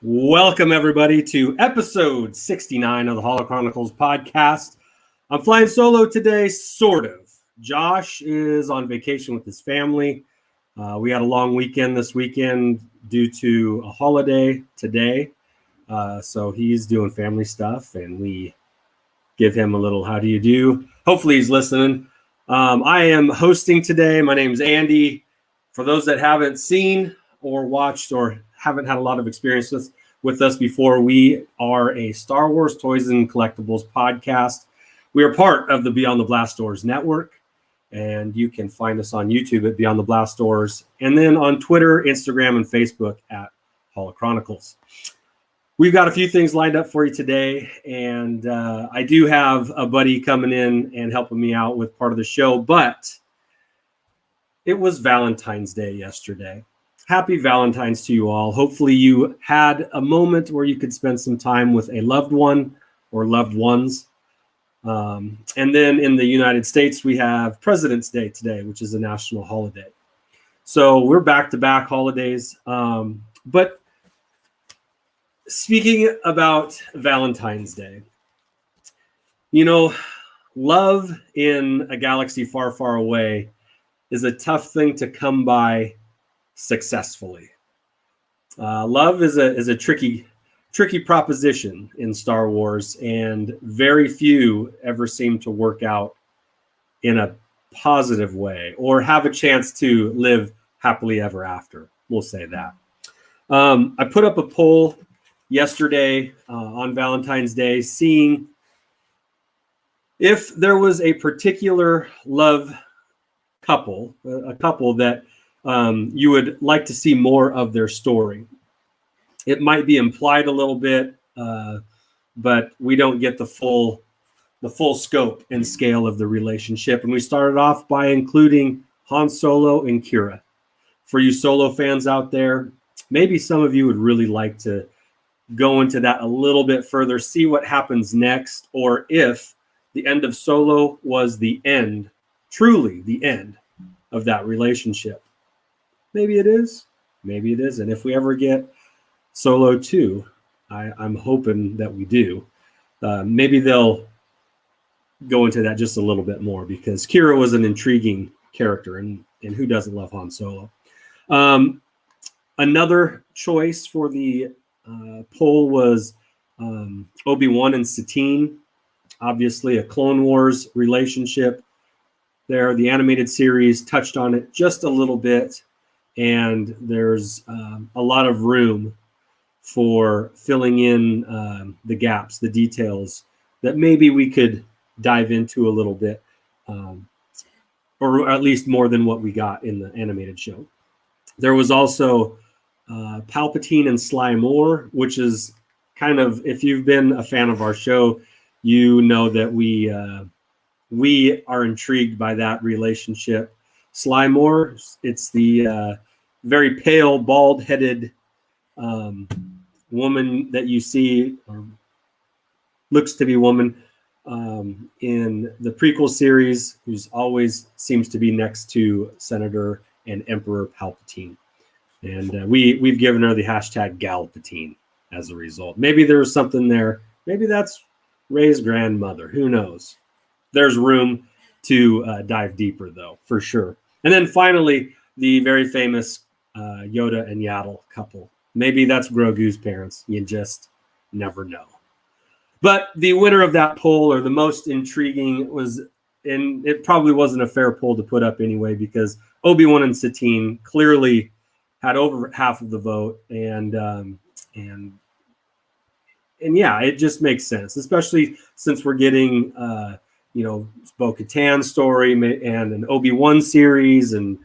Welcome, everybody, to episode 69 of the Holochronicles podcast. I'm flying solo today, sort of. Josh is on vacation with his family. We had a long weekend this weekend due to a holiday today. So he's doing family stuff, and we give him a little how do you do. Hopefully he's listening. I am hosting today. My name's Andy. For those that haven't seen or watched or haven't had a lot of experience with us before, we are a Star Wars Toys and Collectibles podcast. We are part of the Beyond the Blast Doors network, and you can find us on YouTube at Beyond the Blast Doors, and then on Twitter, Instagram, and Facebook at Holochronicles. We've got a few things lined up for you today, and I do have a buddy coming in and helping me out with part of the show, but it was Valentine's Day yesterday. Happy Valentine's to you all. Hopefully you had a moment where you could spend some time with a loved one or loved ones. And then in the United States, we have President's Day today, which is a national holiday. So we're back-to-back holidays. But speaking about Valentine's Day, you know, love in a galaxy far, far away is a tough thing to come by successfully. Love is a tricky proposition in Star Wars, and very few ever seem to work out in a positive way or have a chance to live happily ever after. We'll say that. I put up a poll yesterday on Valentine's Day, seeing if there was a particular love couple, a couple that you would like to see more of their story. It might be implied a little bit, but we don't get the full scope and scale of the relationship. And we started off by including Han Solo and Cara. For you Solo fans out there, maybe some of you would really like to go into that a little bit further, see what happens next, or if the end of Solo was the end, truly the end of that relationship. Maybe it is, maybe it isn't. If we ever get Solo 2, I'm hoping that we do. Maybe they'll go into that just a little bit more, because Cara was an intriguing character, and who doesn't love Han Solo? Another choice for the poll was Obi-Wan and Satine. Obviously, a Clone Wars relationship there. The animated series touched on it just a little bit, and there's a lot of room for filling in the gaps, the details that maybe we could dive into a little bit, or at least more than what we got in the animated show. There was also Palpatine and Sly Moore, which is kind of, if you've been a fan of our show, you know that we are intrigued by that relationship. Sly Moore, it's the very pale, bald-headed woman that you see, or looks to be woman, in the prequel series, who's always seems to be next to Senator and Emperor Palpatine. And we've given her the hashtag Galpatine as a result. Maybe there was something there. Maybe that's Rey's grandmother. Who knows? There's room to dive deeper, though, for sure. And then finally, the very famous Yoda and Yaddle couple. Maybe that's Grogu's parents. You just never know. But the winner of that poll, or the most intriguing, was, and it probably wasn't a fair poll to put up anyway, because Obi-Wan and Satine clearly had over half of the vote, and yeah, it just makes sense, especially since we're getting Bo-Katan's story and an Obi-Wan series, and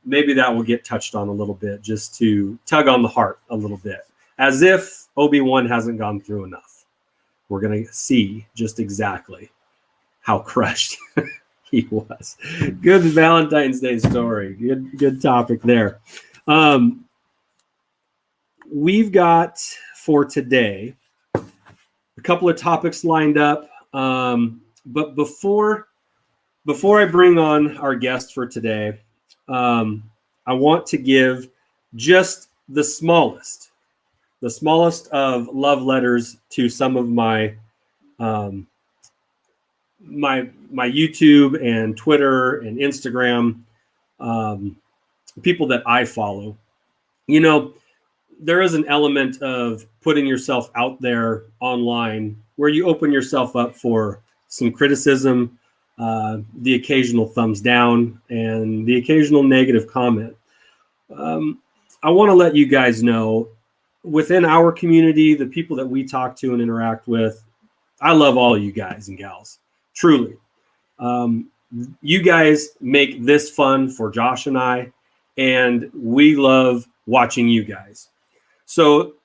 maybe that will get touched on a little bit, just to tug on the heart a little bit, as if Obi-Wan hasn't gone through enough. We're going to see just exactly how crushed he was. Good Valentine's Day story. Good topic there. We've got for today a couple of topics lined up. But before I bring on our guest for today, I want to give just the smallest the smallest of love letters to some of my my YouTube and Twitter and Instagram people that I follow. You know, there is an element of putting yourself out there online where you open yourself up for some criticism, the occasional thumbs down, and the occasional negative comment. I want to let you guys know, within our community, the people that we talk to and interact with, I love all you guys and gals, truly. You guys make this fun for Josh and I, and we love watching you guys. So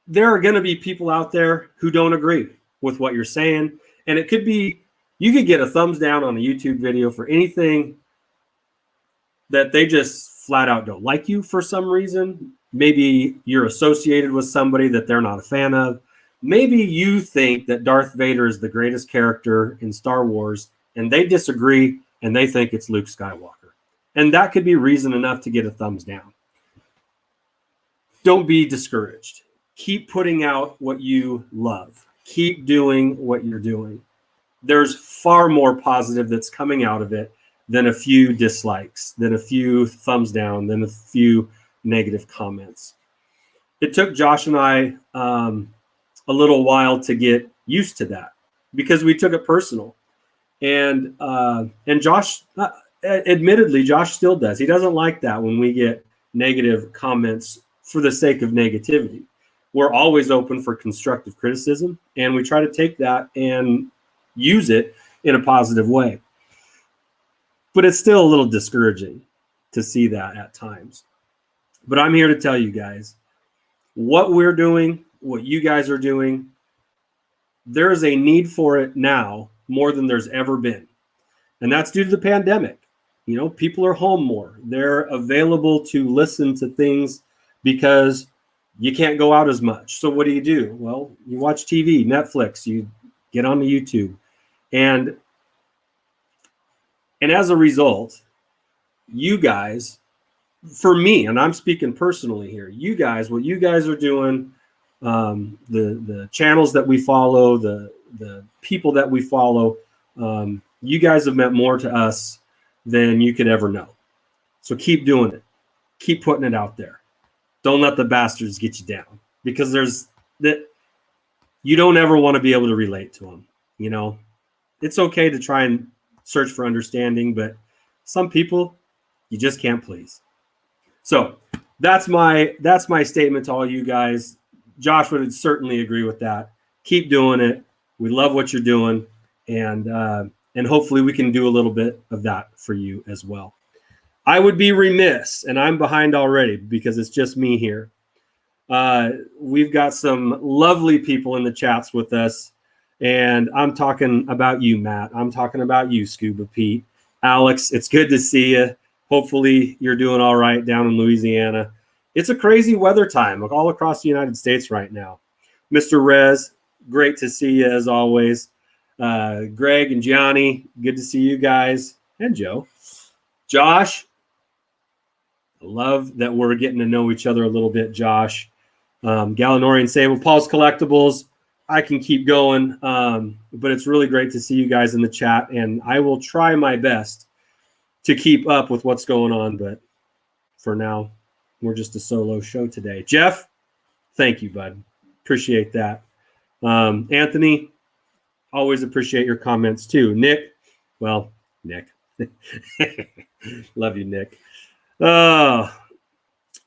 there are going to be people out there who don't agree with what you're saying. And it could be, you could get a thumbs down on a YouTube video for anything that they just flat out don't like you for some reason. Maybe you're associated with somebody that they're not a fan of. Maybe you think that Darth Vader is the greatest character in Star Wars, and they disagree and they think it's Luke Skywalker. And that could be reason enough to get a thumbs down. Don't be discouraged. Keep putting out what you love. Keep doing what you're doing. There's far more positive that's coming out of it than a few dislikes, than a few thumbs down, than a few negative comments. It took Josh and I a little while to get used to that because we took it personal. And Josh, admittedly, Josh still does. He doesn't like that when we get negative comments for the sake of negativity. We're always open for constructive criticism, and we try to take that and use it in a positive way. But it's still a little discouraging to see that at times. But I'm here to tell you guys, what we're doing, what you guys are doing, there is a need for it now more than there's ever been. And that's due to the pandemic. You know, people are home more. They're available to listen to things because you can't go out as much. So what do? Well, you watch TV, Netflix, you get on the YouTube. And as a result, you guys, for me, and I'm speaking personally here, you guys, what you guys are doing, the channels that we follow, the people that we follow, you guys have meant more to us than you could ever know. So keep doing it. Keep putting it out there. Don't let the bastards get you down, because there's that you don't ever want to be able to relate to them. You know, it's okay to try and search for understanding, but some people you just can't please. So that's my statement to all you guys. Josh would certainly agree with that. Keep doing it. We love what you're doing, and hopefully we can do a little bit of that for you as well. I would be remiss, and I'm behind already because it's just me here. We've got some lovely people in the chats with us, and I'm talking about you, Matt. I'm talking about you, Scuba Pete. Alex, it's good to see you. Hopefully you're doing all right down in Louisiana. It's a crazy weather time all across the United States right now. Mr. Rez, great to see you as always. Greg and Gianni, good to see you guys. And Joe. Josh, I love that we're getting to know each other a little bit, Josh. Gallinorian Sable, Paul's Collectibles. I can keep going, but it's really great to see you guys in the chat, and I will try my best to keep up with what's going on, but for now, we're just a solo show today. Jeff, thank you, bud. Appreciate that. Anthony, always appreciate your comments too. Nick, well, Nick. Love you, Nick. All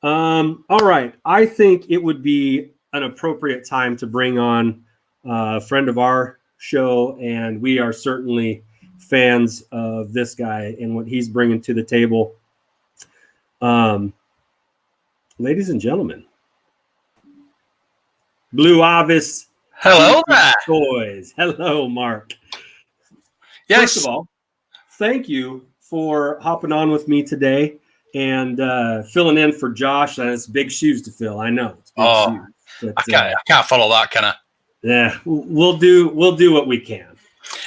right. I think it would be an appropriate time to bring on a friend of our show, and we are certainly fans of this guy and what he's bringing to the table. Ladies and gentlemen, Blue Avis. Hello there. Toys. Hello, Marc. Yes. First of all, thank you for hopping on with me today and filling in for Josh. And it's big shoes to fill. I know. It's big shoes. But, I can't follow that, can I? Yeah, we'll do what we can.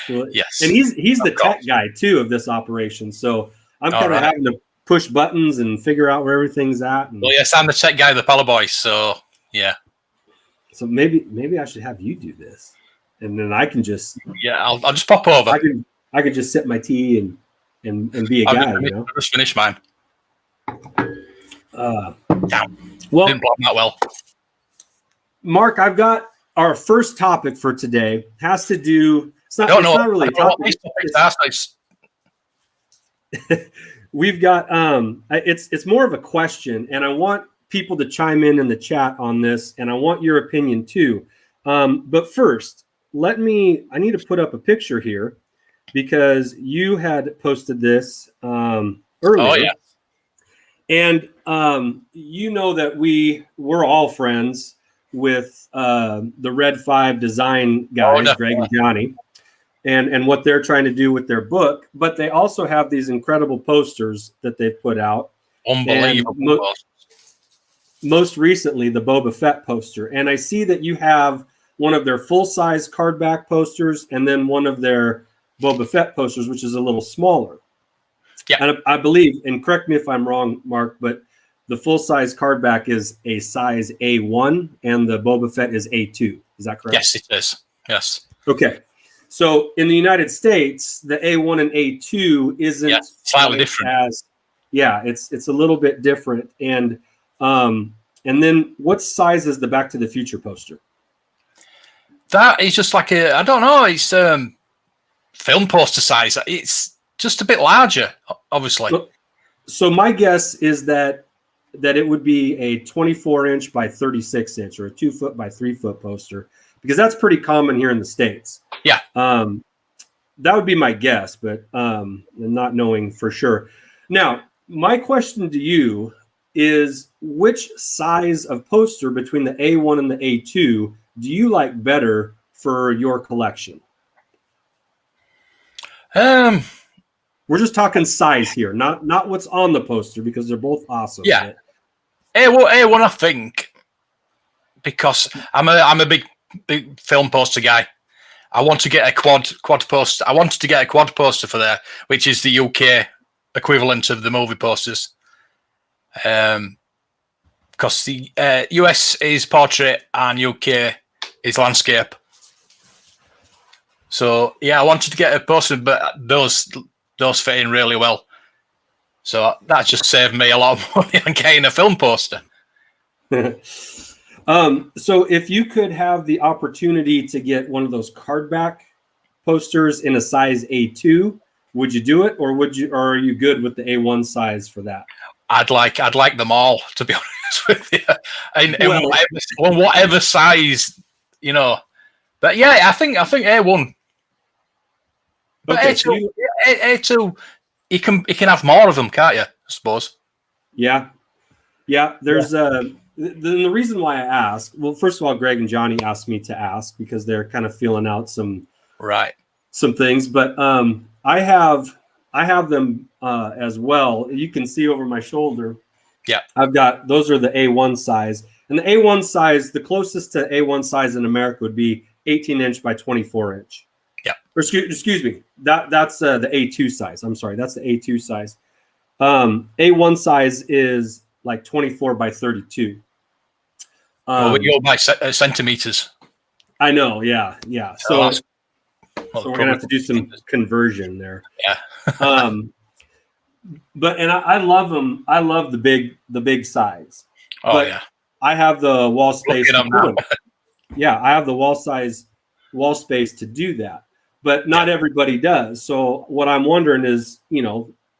Yes. And he's the tech guy too of this operation. So I'm having to push buttons and figure out where everything's at. And, well, yes, I'm the tech guy of the Pala Boys, so Yeah. So maybe I should have you do this, and then I can just I'll just pop over. I could just sip my tea and be a guy, you know. I'll just finish mine. Well, didn't block that well. Mark, I've got our first topic for today. Has to do. It's not really a topic. We've got it's more of a question, and I want people to chime in the chat on this, and I want your opinion too. But first, I need to put up a picture here because you had posted this earlier. Oh yeah. And you know that we're all friends with the Red 5 design guys, Greg and Johnny, and what they're trying to do with their book. But they also have these incredible posters that they've put out. Unbelievable. Most recently, the Boba Fett poster. And I see that you have one of their full-size cardback posters and then one of their Boba Fett posters, which is a little smaller. Yeah. And I believe, and correct me if I'm wrong, Mark, but the full-size cardback is a size A1 and the Boba Fett is A2. Is that correct? Yes, it is. Yes. Okay. So in the United States, the A1 and A2 isn't slightly different. It's a little bit different. And then what size is the Back to the Future poster? That is just like I don't know, it's film poster size. It's just a bit larger, obviously. So my guess is that it would be a 24-inch by 36-inch or a 2-foot by 3-foot poster, because that's pretty common here in the States. Yeah. That would be my guess, but not knowing for sure. Now, my question to you is, which size of poster between the A1 and the A2 do you like better for your collection? We're just talking size here, not what's on the poster, because they're both awesome. Yeah. A1, I think, because I'm a big film poster guy. I want to get a quad poster. I wanted to get a quad poster for there, which is the UK equivalent of the movie posters. Because the US is portrait and UK is landscape. So yeah, I wanted to get a poster, but those fit in really well. So that just saved me a lot of money on getting a film poster. So if you could have the opportunity to get one of those cardback posters in a size A2, would you do it, or are you good with the A1 size for that? I'd like them all, to be honest with you, and whatever size, you know. But yeah, I think A1. But okay, A2, you can have more of them, can't you? I suppose. Yeah. There's the reason why I asked. Well, first of all, Greg and Johnny asked me to ask because they're kind of feeling out some things. But I have them as well. You can see over my shoulder. Yeah, I've got those are the A1 size, and the A1 size, the closest to A1 size in America would be 18-inch by 24-inch. Yeah. Or excuse me. That's the A2 size. I'm sorry. That's the A2 size. A1 size is like 24 by 32. We go by centimeters. I know. Yeah. So we're gonna have to do some conversion there. Yeah. But I love them. I love the big size. Oh, but yeah. I have the wall space. Yeah, I have the wall space to do that. But not everybody does. So what I'm wondering is,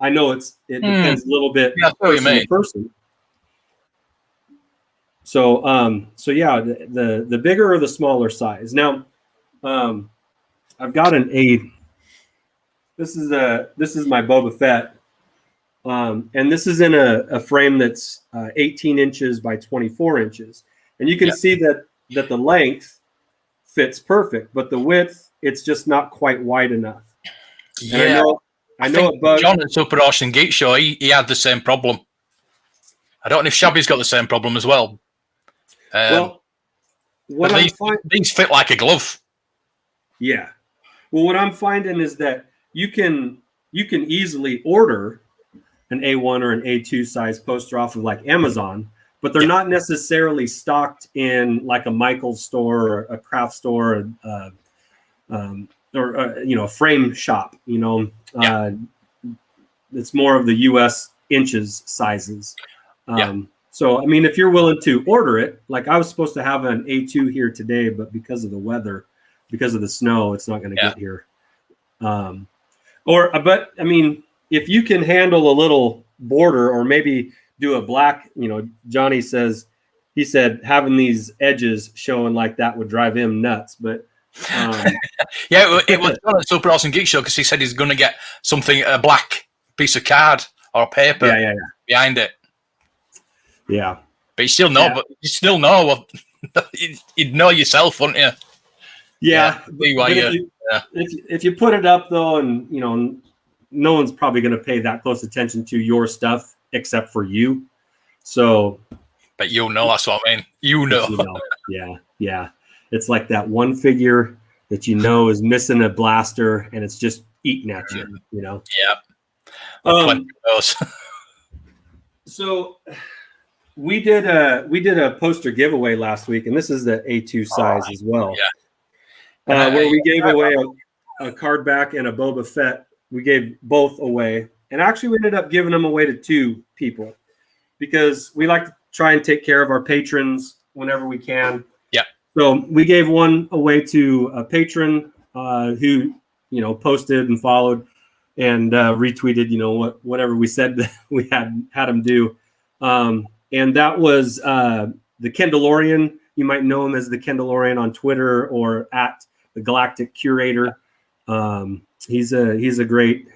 I know it depends a little bit person to person. So yeah, the bigger or the smaller size. Now, I've got this is my Boba Fett. And this is in a frame that's 18 inches by 24 inches. And you can see that the length fits perfect, but the width, it's just not quite wide enough. Yeah. And I know it bugs. John at Super Ocean Geek Show, he had the same problem. I don't know if Shabby's got the same problem as well. These fit like a glove. Yeah. Well, what I'm finding is that you can easily order an A1 or an A2 size poster off of like Amazon, but they're not necessarily stocked in like a Michael's store or a craft store, or a frame shop. It's more of the U.S. inches sizes. So, I mean, if you're willing to order it, like I was supposed to have an A2 here today, but because of the weather, because of the snow, it's not going to get here. But I mean, if you can handle a little border or maybe do a black, Johnny he said having these edges showing like that would drive him nuts. But it was on a Super Awesome Geek Show because he said he's going to get a black piece of card or paper behind it. Yeah, but you still know. But you still know what you'd know yourself, wouldn't you? Yeah. If you put it up though, and no one's probably going to pay that close attention to your stuff except for you. So, but that's what I mean. Yeah. It's like that one figure that is missing a blaster, and it's just eating at you. Yeah. So we did a poster giveaway last week, and this is the A2 size as well. Yeah. Where we gave away a card back and a Boba Fett. We gave both away, and actually we ended up giving them away to 2 people because we like to try and take care of our patrons whenever we can. Yeah. So we gave one away to a patron who posted and followed and retweeted whatever we said that we had him do, and that was the Kendallorian. You might know him as the Kendallorian on Twitter or at the Galactic Curator. He's a great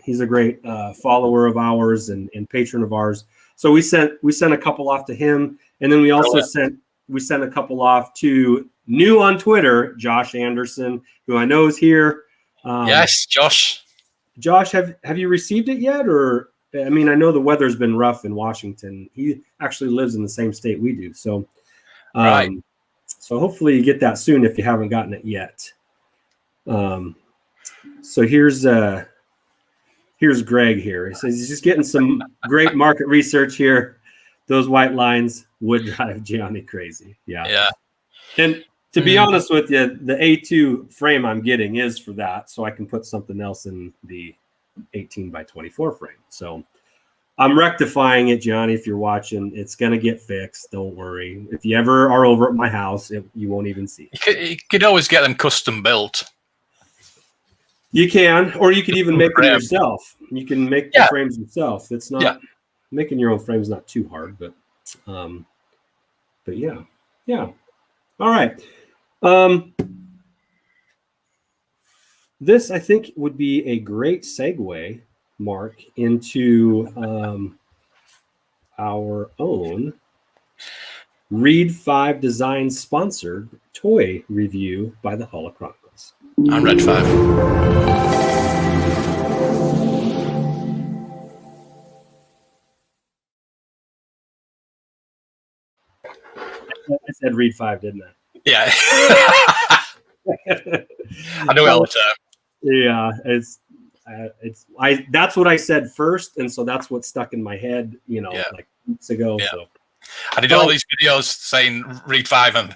follower of ours and patron of ours. So we sent a couple off to him, and then we also sent a couple off to new on Twitter, Josh Anderson, who I know is here. Yes, Josh. Josh, have you received it yet? Or I mean, I know the weather's been rough in Washington. He actually lives in the same state we do, so right. So hopefully you get that soon if you haven't gotten it yet. So here's Greg here. He says he's just getting some great market research here. Those white lines would drive Gianni crazy. Yeah. And to be honest with you, the A2 frame I'm getting is for that, so I can put something else in the 18x24 frame. So I'm rectifying it, Johnny. If you're watching, it's gonna get fixed. Don't worry. If you ever are over at my house, you won't even see it. You could always get them custom built. You can, or you could even make them yourself. You can make the frames yourself. It's not making your own frames not too hard, but yeah. All right. This I think would be a great segue, Mark, into our own Read 5 Design sponsored toy review by the Holochronicles. I'm Red 5. I said Read 5, didn't I? Yeah. I do it all the time. Yeah, that's what I said first, and so that's what stuck in my head, like weeks ago. Yeah. So I did all these videos saying Read 5 and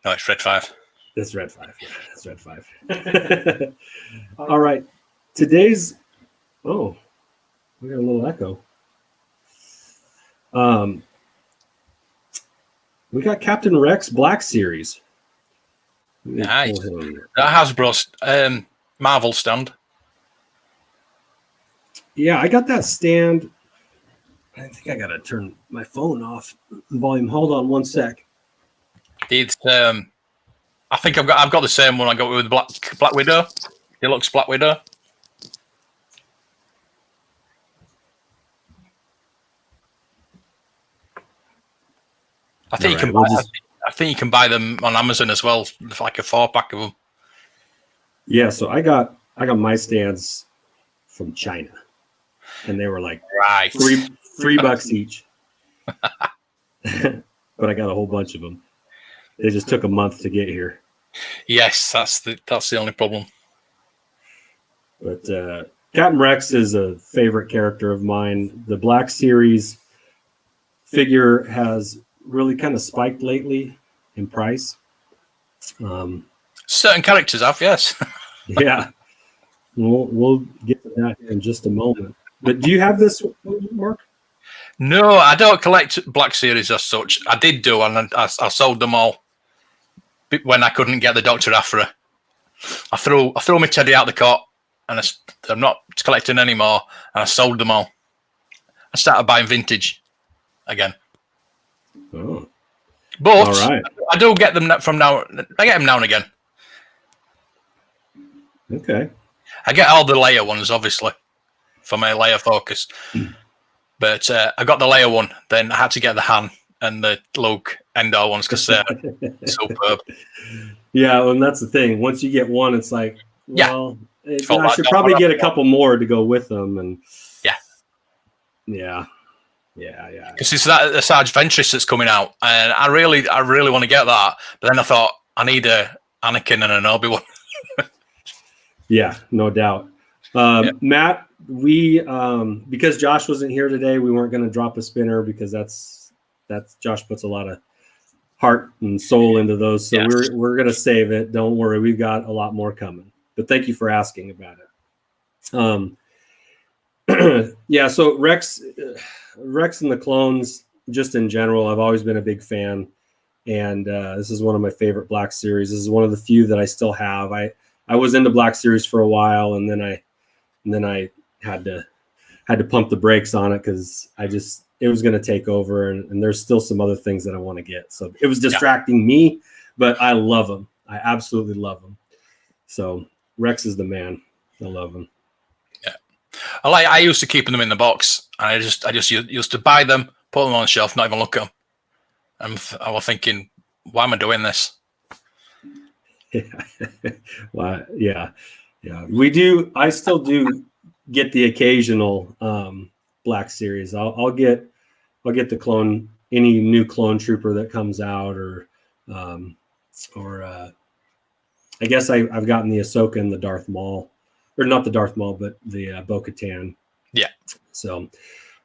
no, it's Red 5. It's Red 5. Yeah, it's Red 5. All right. Today's we got a little echo. We got Captain Rex Black Series. Nice. That Hasbro's Marvel stand. Yeah, I got that stand. I think I gotta turn my phone off the volume. Hold on one sec. It's I think I've got the same one I got with Black Widow. Deluxe Black Widow. I think you can buy them on Amazon as well, like a 4-pack of them. Yeah, so I got my stands from China, and they were like $3 each. But I got a whole bunch of them. They just took a month to get here. Yes, that's the only problem. But Captain Rex is a favorite character of mine. The Black Series figure has really kind of spiked lately in price. Certain characters have, yes. Yeah, we'll get to that in just a moment. But do you have this, Mark? No, I don't collect Black Series as such. I did do, and I sold them all when I couldn't get the Dr. Aphra. I threw my teddy out the cot, and I'm not collecting anymore, and I sold them all. I started buying vintage again. Oh. But All right. I do get them from now. I get them now and again. Okay. I get all the Leia ones, obviously, for my Leia focus. But I got the Leia one. Then I had to get the Han and the Luke Endor ones because they're superb. Yeah, and that's the thing. Once you get one, it's like, well, I should probably get a couple more to go with them. And yeah. Because it's the Sarge Ventress that's coming out, and I really want to get that. But then I thought I need a Anakin and an Obi-Wan. Yeah, no doubt. Matt, we because Josh wasn't here today, we weren't going to drop a spinner because that's Josh puts a lot of heart and soul into those. So we're going to save it. Don't worry, we've got a lot more coming. But thank you for asking about it. Yeah, so Rex and the clones, just in general, I've always been a big fan, and this is one of my favorite Black Series. This is one of the few that I still have. I was into Black Series for a while, and then I had to pump the brakes on it because it was going to take over, and there's still some other things that I want to get. So it was distracting me, but I love them. I absolutely love them. So Rex is the man. I love him. Yeah, I used to keep them in the box. I just used to buy them, put them on the shelf, not even look at them. And I was thinking, why am I doing this? Well, yeah. We do. I still do get the occasional Black Series. I'll get the clone, any new clone trooper that comes out, or I guess I've gotten the Ahsoka and the Darth Maul, or not the Darth Maul, but the Bo-Katan. Yeah. So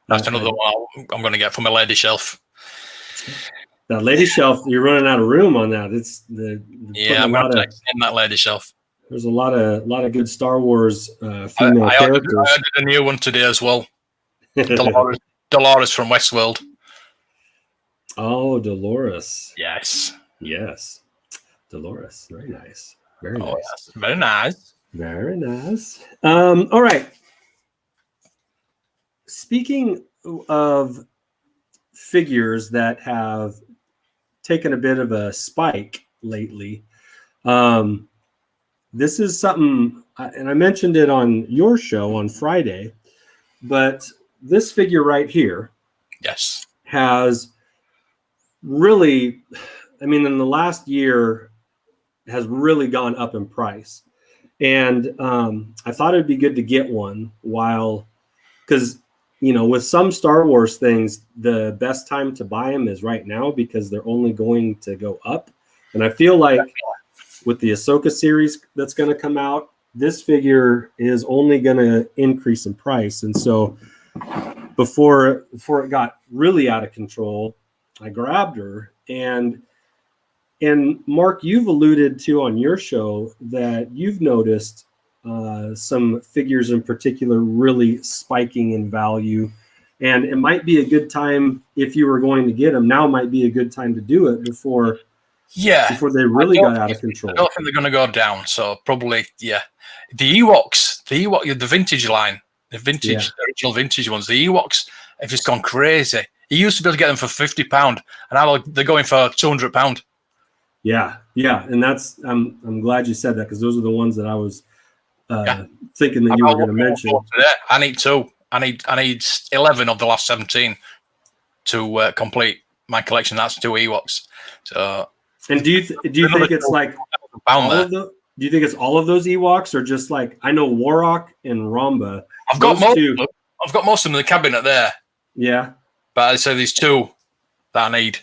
that's another one I'm going to get from my lady shelf. That lady shelf, you're running out of room on that. I'm going to extend that lady shelf. There's a lot of good Star Wars female characters. I ordered a new one today as well. Dolores from Westworld. Oh, Dolores. Yes. Dolores. Very nice. Very nice. Yes. Very nice. Very nice. All right. Speaking of figures that have taken a bit of a spike lately, this is something, and I mentioned it on your show on Friday, but this figure right here has really, in the last year, has really gone up in price. And I thought it'd be good to get one because, with some Star Wars things, the best time to buy them is right now because they're only going to go up. And I feel like with the Ahsoka series that's going to come out, this figure is only going to increase in price. And so before it got really out of control, I grabbed her. And Mark, you've alluded to on your show that you've noticed some figures in particular really spiking in value. And it might be a good time, if you were going to get them, now might be a good time to do it before they really got out of control. I don't think they're going to go down. So probably, The Ewoks, the vintage line, the original vintage ones, the Ewoks have just gone crazy. You used to be able to get them for £50, and now they're going for £200. Yeah, and that's I'm glad you said that because those are the ones that I was thinking that you were going to mention. I need two. I need 11 of the last 17 to complete my collection. That's 2 Ewoks. So, and do you think it's like all of the? Do you think it's all of those Ewoks, or just like I know Warrock and Ramba? I've got most of them. I've got most of them in the cabinet there. Yeah, but I'd say there's 2 that I need.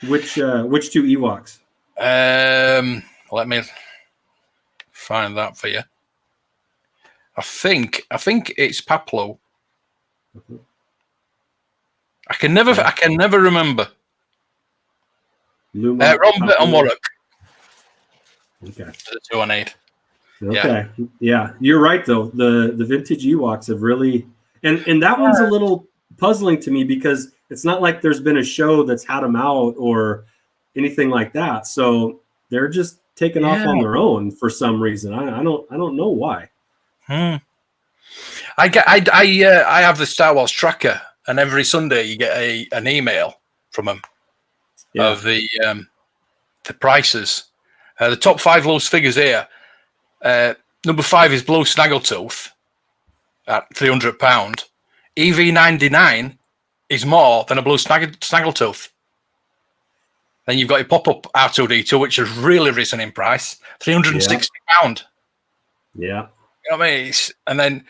Which 2 Ewoks? Let me find that for you. I think it's Paplo. Mm-hmm. I can never remember. Luma, Rombert and Warwick. Okay. The two I need. Okay. Yeah. You're right though. The vintage Ewoks have really and that one's a little puzzling to me because it's not like there's been a show that's had them out or anything like that. So they're just taking off on their own for some reason. I don't know why. I have the Star Wars tracker, and every Sunday you get an email from them of the prices. The top 5 loose figures here. Number 5 is Blue Snaggletooth at £300. EV99 is more than a Blue Snaggletooth. Then you've got your pop-up R2D2, which has really risen in price, £360. Yeah. You know what I mean? And then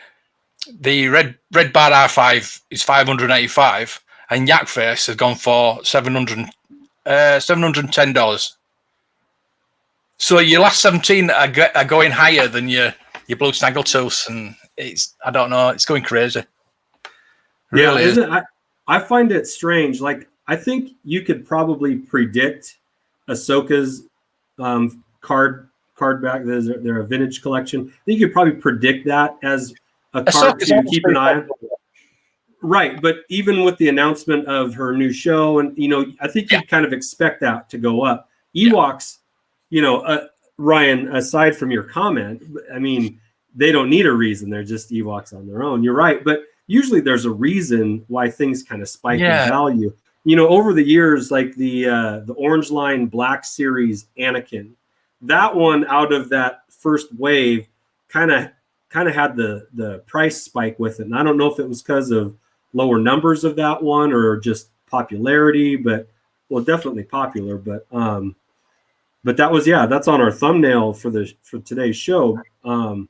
the red bar R5 is $585, and Yak Face has gone for $710. So your last 17 are going higher than your Blue Snaggletooths, and I don't know, it's going crazy. Really is. I find it strange. Like, I think you could probably predict Ahsoka's card back. They're a vintage collection. I think you could probably predict that as a card to keep an eye on. Right, but even with the announcement of her new show, and I think you kind of expect that to go up. Ewoks, Ryan, aside from your comment, I mean, they don't need a reason. They're just Ewoks on their own. You're right, but usually there's a reason why things kind of spike in value. Over the years, like the Orange Line Black Series Anakin, that one out of that first wave kind of had the price spike with it. And I don't know if it was because of lower numbers of that one or just popularity, but definitely popular. But that was, that's on our thumbnail for today's show. And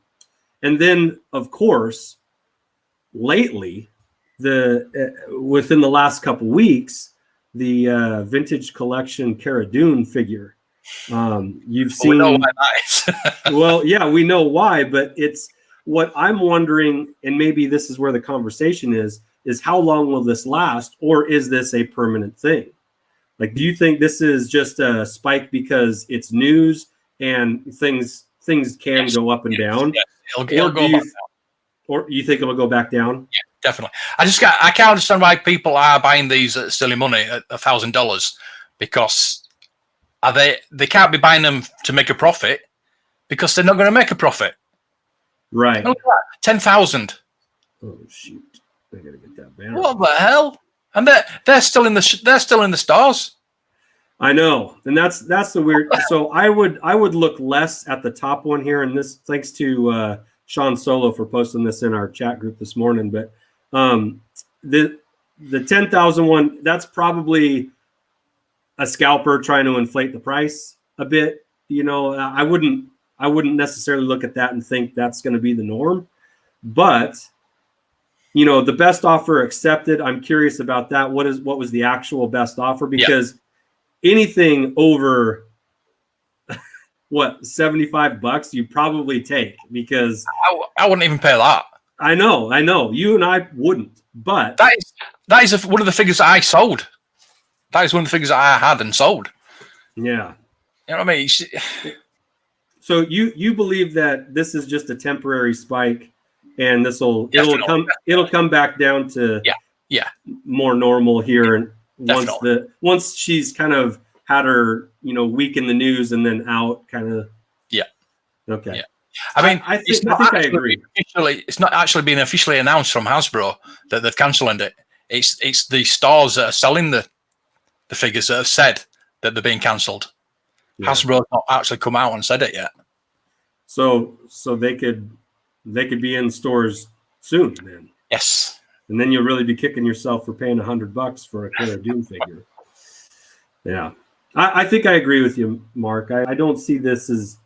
then of course, lately, within the last couple weeks, the vintage collection Cara Dune figure. You've seen. We know why that is. Well, yeah, we know why, but it's what I'm wondering, and maybe this is where the conversation is how long will this last, or is this a permanent thing? Like, do you think this is just a spike because it's news and things can go up and down? Yes. It'll go back down. Or you think it'll go back down? Yeah, definitely. I can't understand why people are buying these at silly money at $1,000 because they can't be buying them to make a profit because they're not going to make a profit. Right. Look at that, 10,000. Oh shoot! I gotta get that banner. What the hell? And they're still in the stores. I know, and that's the weird. So I would look less at the top one here, and this thanks to Sean Solo for posting this in our chat group this morning. But the 10,000 one, that's probably a scalper trying to inflate the price a bit. I wouldn't necessarily look at that and think that's going to be the norm. But the best offer accepted. I'm curious about that. What was the actual best offer? Because anything over $75 you probably take, because I wouldn't even pay that. I know you and I wouldn't, but that is one of the figures that I sold. That is one of the figures that I had and sold. Yeah. You know what I mean? So you believe that this is just a temporary spike and it'll come back down to more normal here, and once she's kind of had her week in the news and then out kind of okay. Yeah. I mean, I think I agree. It's not actually been officially announced from Hasbro that they've cancelled it. It's the stores that are selling the figures that have said that they're being cancelled. Yeah. Hasbro's not actually come out and said it yet. So they could be in stores soon then. Yes. And then you'll really be kicking yourself for paying $100 for a Cara Dune figure. Yeah. I think I agree with you, Mark. I don't see this as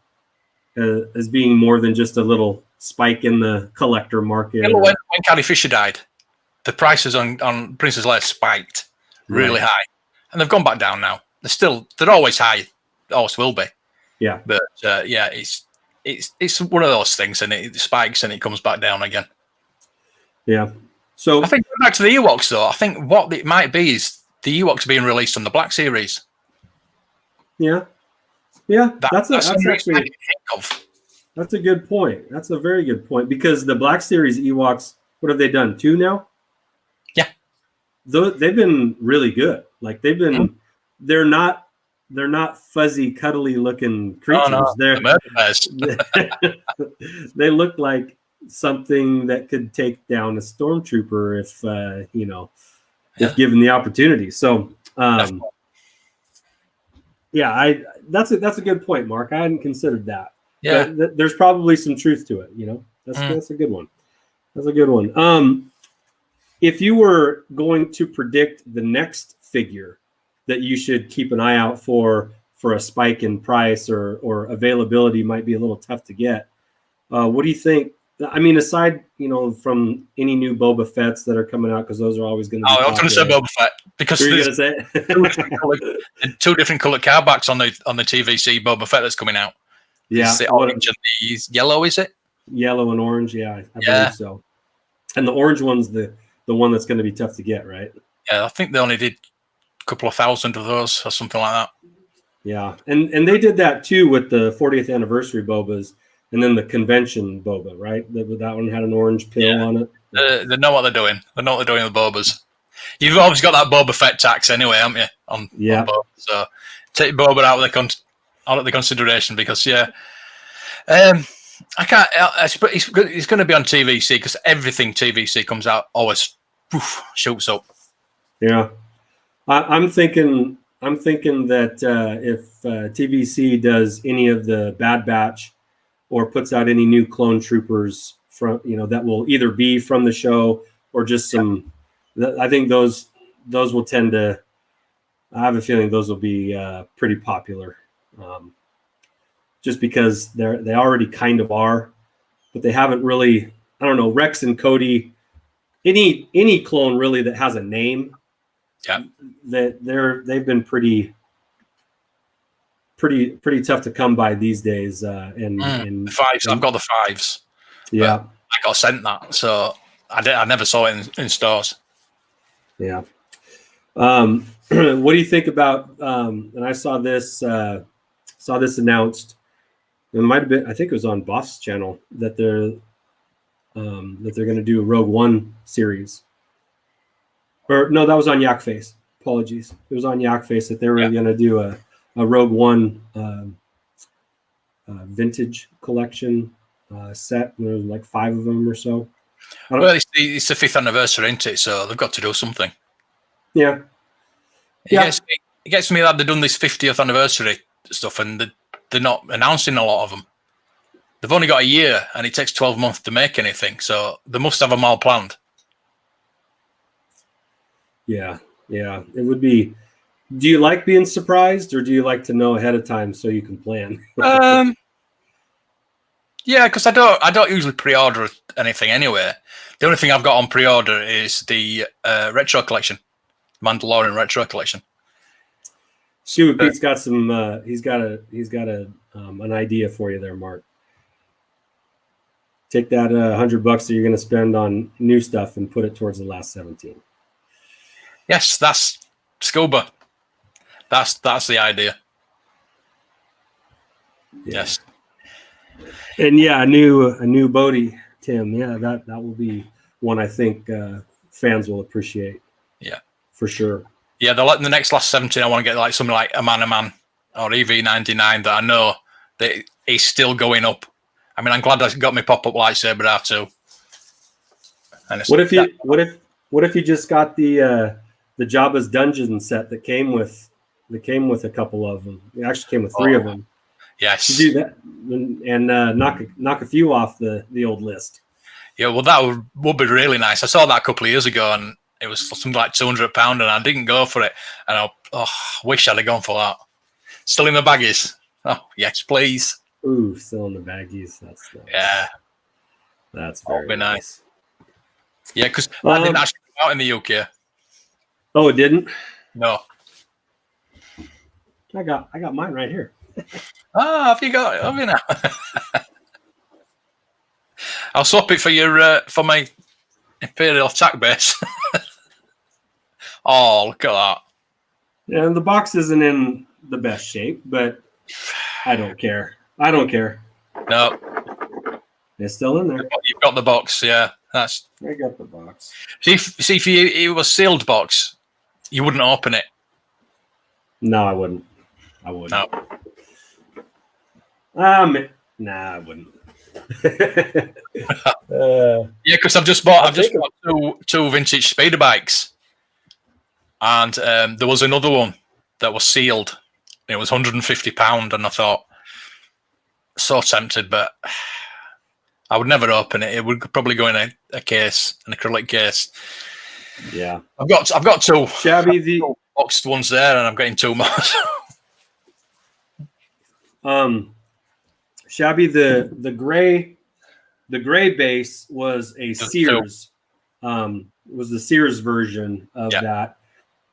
being more than just a little spike in the collector market. When Carrie Fisher died, the prices on Princess Leia spiked really high, and they've gone back down now. They're always high, always will be. Yeah, but it's one of those things, and it spikes and it comes back down again. Yeah. So I think back to the Ewoks, though. I think what it might be is the Ewoks being released on the Black Series. Yeah. That's actually that's a good point. That's a very good point because the Black Series Ewoks, what have they done? 2 now? Yeah. They've been really good. Like they've been, they're not fuzzy, cuddly looking creatures. Oh, no. They look like something that could take down a stormtrooper if given the opportunity. So, that's a good point, Mark. I hadn't considered that. Yeah, but there's probably some truth to it. That's a good one. That's a good one. If you were going to predict the next figure that you should keep an eye out for a spike in price or availability might be a little tough to get, what do you think? I mean, aside from any new Boba Fetts that are coming out, because those are always going to be. I was going to say Boba Fett because there's two different colored card backs on the TVC Boba Fett that's coming out. Yeah, it's the orange and the yellow, is it? Yellow and orange, yeah, I believe so. And the orange one's the one that's going to be tough to get, right? Yeah, I think they only did a couple of thousand of those or something like that. Yeah, and they did that too with the 40th anniversary Bobas, and then the convention Boba, right? That one had an orange pill on it. They know what they're doing. They know what they're doing with Bobas. You've always got that Boba Fett tax anyway, haven't you? On Boba. So take Boba out of the consideration because I can't. He's going to be on TVC because everything TVC comes out always shoots up. Yeah, I'm thinking that if TVC does any of the Bad Batch or puts out any new clone troopers from that will either be from the show or just some, I think those will tend to. I have a feeling those will be pretty popular. Just because they already kind of are, but they haven't really. I don't know, Rex and Cody, any clone really that has a name. Yeah, they've been pretty tough to come by these days. And fives, I've got the fives. Yeah, I got sent that, so I never saw it in stores. Yeah. What do you think about? And I saw this announced. It might have been. I think it was on Boss channel that they're going to do a Rogue One series. Or no, that was on Yak Face. Apologies. It was on Yak Face that they were going to do a Rogue One vintage collection set. There was like 5 of them or so. Well, it's the 5th anniversary, isn't it? So they've got to do something. Yeah. It gets me that they've done this 50th anniversary stuff and they're not announcing a lot of them. They've only got a year and it takes 12 months to make anything. So they must have them all planned. Yeah. It would be. Do you like being surprised or do you like to know ahead of time so you can plan? Yeah, because I don't usually pre-order anything anyway. The only thing I've got on pre-order is the retro collection, Mandalorian retro collection. Scuba Pete's got some. He's got an idea for you there, Mark. Take that $100 that you're going to spend on new stuff and put it towards the last 17. Yes, that's Scuba. That's the idea. Yeah. Yes. And a new Bodhi, Tim. Yeah, that will be one I think fans will appreciate. Yeah, for sure. Yeah, the next last 17, I want to get like something like a man or EV99 that I know that is still going up. I mean, I'm glad I got my pop-up lightsaber R2. And what if you just got the Jabba's dungeon set that came with a couple of them? It actually came with 3 of them. Yes. To do that and knock a few off the old list. Yeah, well, that would be really nice. I saw that a couple of years ago, and it was for something like £200, and I didn't go for it. And I wish I'd have gone for that. Still in the baggies. Oh, yes, please. Ooh, still in the baggies. That's nice. Yeah. That's very nice. Yeah, because that didn't actually come out in the UK. Oh, it didn't? No. I got mine right here. Have you got it? Have you now? I'll swap it for my Imperial attack base. Oh, look at that. Yeah, and the box isn't in the best shape, but I don't care. I don't care. No, It's still in there. you've got the box. Yeah, I got the box. See if it was sealed box, you wouldn't open it. No, I wouldn't. No. Nah, I wouldn't. Yeah, because I've just bought two vintage speeder bikes, and there was another one that was sealed. It was £150, and I thought, so tempted, but I would never open it. It would probably go in a case, an acrylic case. Yeah, I've got two Shabby boxed ones there, and I'm getting two more. Shabby the gray base was a Sears. Was the Sears version of that,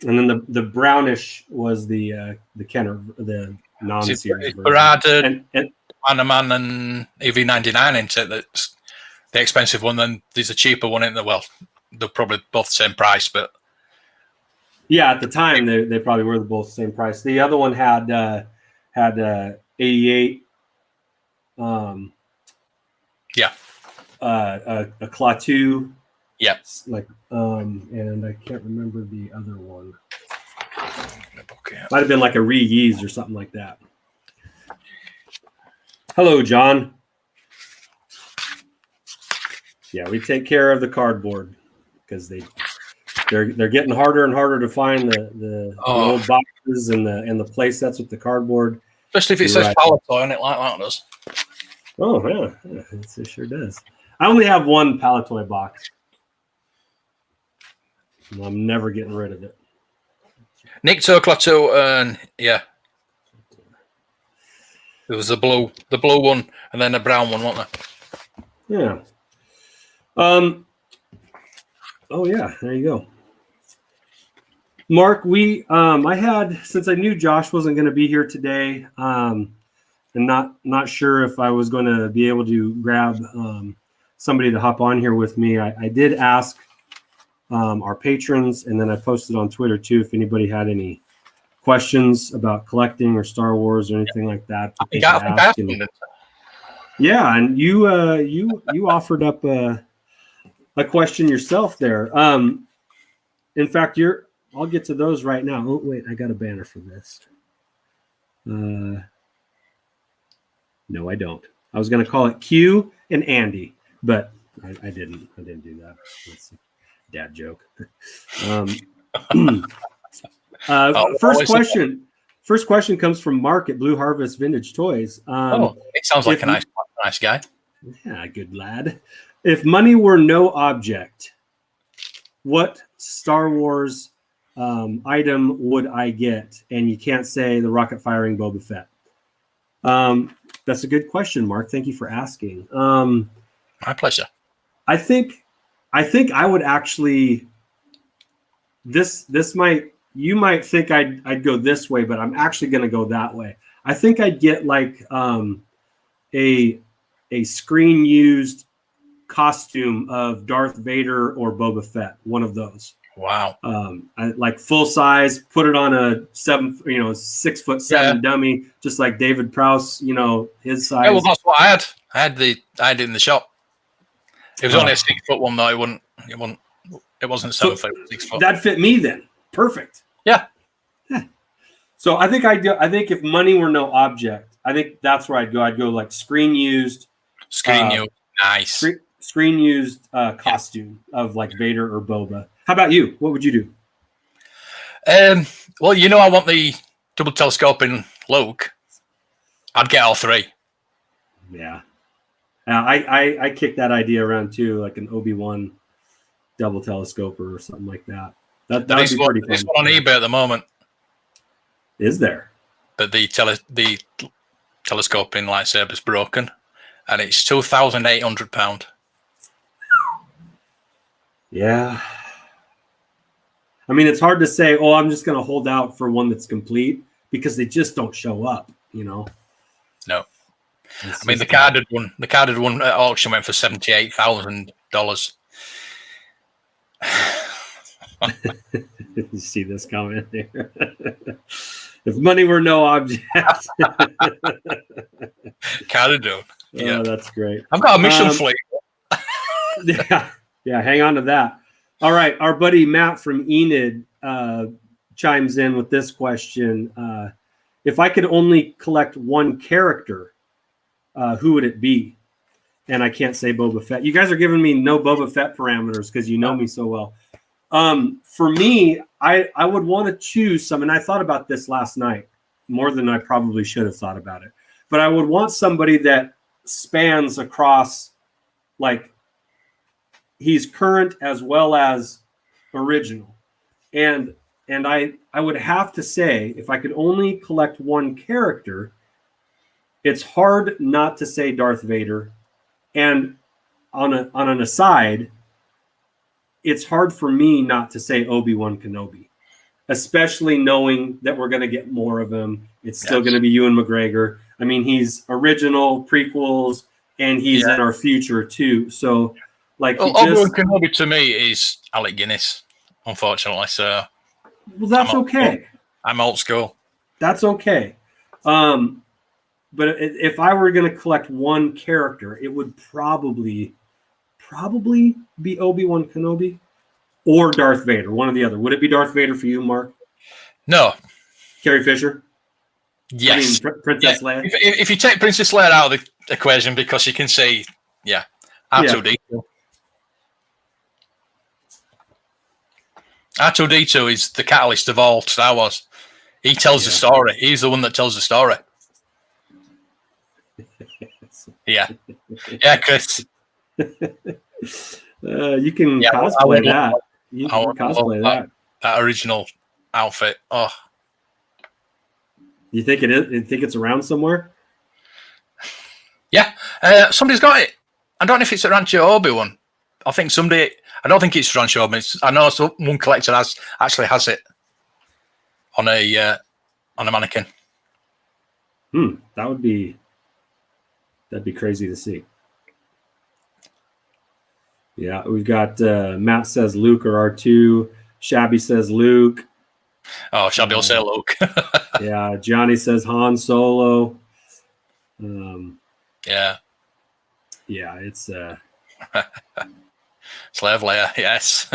and then the brownish was the Kenner, the non-Sears version. And Adama and EV99 into it. That's the expensive one. Then there's a cheaper one in there. Well, they're probably both the same price, but yeah, at the time they probably were both the same price. The other one had 88. A Klaatu. Yeah. Like and I can't remember the other one. Might have been like a Reuse or something like that. Hello, John. Yeah, we take care of the cardboard because they're getting harder and harder to find the old boxes and the play sets with the cardboard. Especially if it says Palatoy on it like that does. Oh yeah, it sure does. I only have one Palatoy box. And I'm never getting rid of it. Nick Klaatu, and yeah. There was the blue one and then the brown one, wasn't there? Yeah. Oh yeah, there you go. Mark, I had, since I knew Josh wasn't going to be here today, and not sure if I was going to be able to grab somebody to hop on here with me. I did ask our patrons, and then I posted on Twitter too if anybody had any questions about collecting or Star Wars or anything like that. Yeah, and you offered up a question yourself there. In fact, I'll get to those right now. Oh wait, I got a banner for this. No, I don't. I was going to call it Q and Andy, but I didn't. I didn't do that. That's a dad joke. First question comes from Marc at Blue Harvest Vintage Toys. It sounds like a nice guy. Yeah, good lad. If money were no object, what Star Wars item would I get? And you can't say the rocket firing Boba Fett. That's a good question, Marc. Thank you for asking. My pleasure. I think I would actually. You might think I'd go this way, but I'm actually going to go that way. I think I'd get like a screen used costume of Darth Vader or Boba Fett, one of those. Wow. I like full size, put it on a 6'7" dummy, just like David Prowse, his size. Yeah, well, that's what I had. I had it in the shop. It was only a 6 foot one, though. It wasn't 7 foot, 6 foot. That fit me then. Perfect. Yeah. So I think if money were no object, I think that's where I'd go. I'd go like screen used. Nice. Screen used costume of like Vader or Boba. How about you? What would you do? Well, I want the double telescoping Luke. I'd get all three. Yeah. I kicked that idea around too, like an Obi-Wan double telescoper or something like that. That'd be pretty fun. There's one on eBay at the moment. Is there? But the telescoping lightsaber's broken, and it's £2,800. Yeah. I mean, it's hard to say, I'm just going to hold out for one that's complete because they just don't show up, No. I mean, the carded one at auction went for $78,000. You see this comment here? If money were no object. Kind of do. Yeah, Oh, that's great. I've got a mission fleet. Yeah, hang on to that. All right, our buddy Matt from Enid chimes in with this question. If I could only collect one character, who would it be? And I can't say Boba Fett. You guys are giving me no Boba Fett parameters because you know me so well. For me, I would want to choose some, and I thought about this last night more than I probably should have thought about it. But I would want somebody that spans across, like, he's current as well as original. And I would have to say, if I could only collect one character, it's hard not to say Darth Vader. And on an aside, it's hard for me not to say Obi-Wan Kenobi, especially knowing that we're going to get more of him. It's still going to be Ewan McGregor. I mean, he's original, prequels, and he's in our future too. So, like, Obi-Wan Kenobi to me is Alec Guinness, unfortunately. So, well, that's okay. I'm old school. That's okay. But if I were going to collect one character, it would probably be Obi-Wan Kenobi or Darth Vader, one or the other. Would it be Darth Vader for you, Mark? No. Carrie Fisher? Yes. I mean, Princess Leia? If you take Princess Leia out of the equation, because you can say, R2-D2. R2-D2 is the catalyst of all Star Wars. He tells the story. He's the one that tells the story. Yeah, Chris. You can cosplay that. You can cosplay that. That original outfit. Oh, you think it is? You think it's around somewhere? Yeah, somebody's got it. I don't know if it's at Rancho Obi-Wan. I think somebody. I don't think it's Rancho Obi-Wan. I know one collector actually has it on a mannequin. That'd be crazy to see. Yeah, we've got Matt says Luke or R2. Shabby says Luke. Oh, Shabby will say Luke. Yeah, Johnny says Han Solo. Yeah, it's Slave Leia, yes.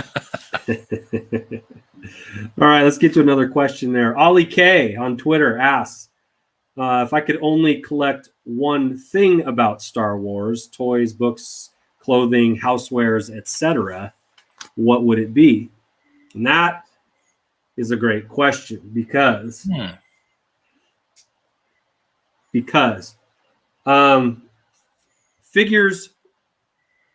All right, let's get to another question there. Ollie K on Twitter asks, if I could only collect one thing about Star Wars, toys, books, clothing, housewares, etc., what would it be? And that is a great question because figures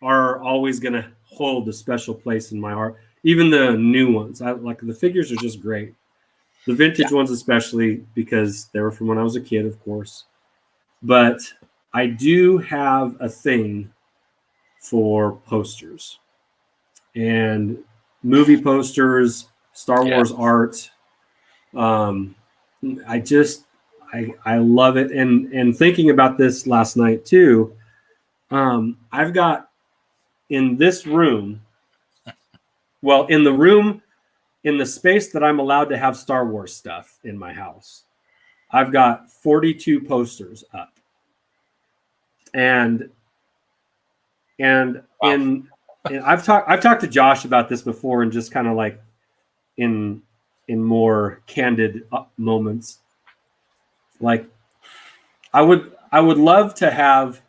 are always going to hold a special place in my heart. Even the new ones, the figures are just great. The vintage ones, especially because they were from when I was a kid, of course. But I do have a thing for posters and movie posters, Star Wars art. I love it. And thinking about this last night too, I've got in this room, in the space that I'm allowed to have Star Wars stuff in my house, I've got 42 posters up. And I've talked to Josh about this before, and just kind of like in more candid moments. Like I would love to have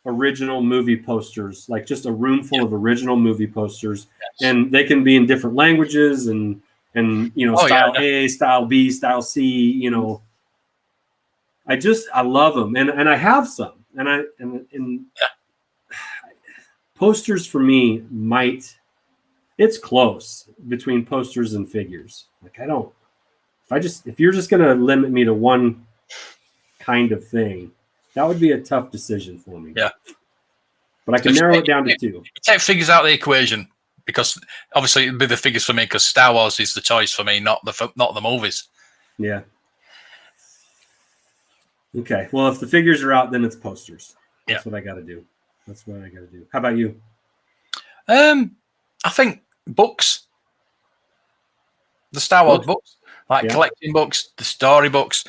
original movie posters, like just a room full of original movie posters, and they can be in different languages and style A, style B, style C. I love them, and I have some, and posters for me it's close between posters and figures. Like if you're just gonna limit me to one kind of thing, that would be a tough decision for me. Yeah. But I can narrow it down to two. Take figures out of the equation, because obviously it'd be the figures for me, because Star Wars is the choice for me, not the movies. Yeah. Okay. Well, if the figures are out, then it's posters. That's what I got to do. How about you? I think books. The Star Wars books, like collecting books, the story books,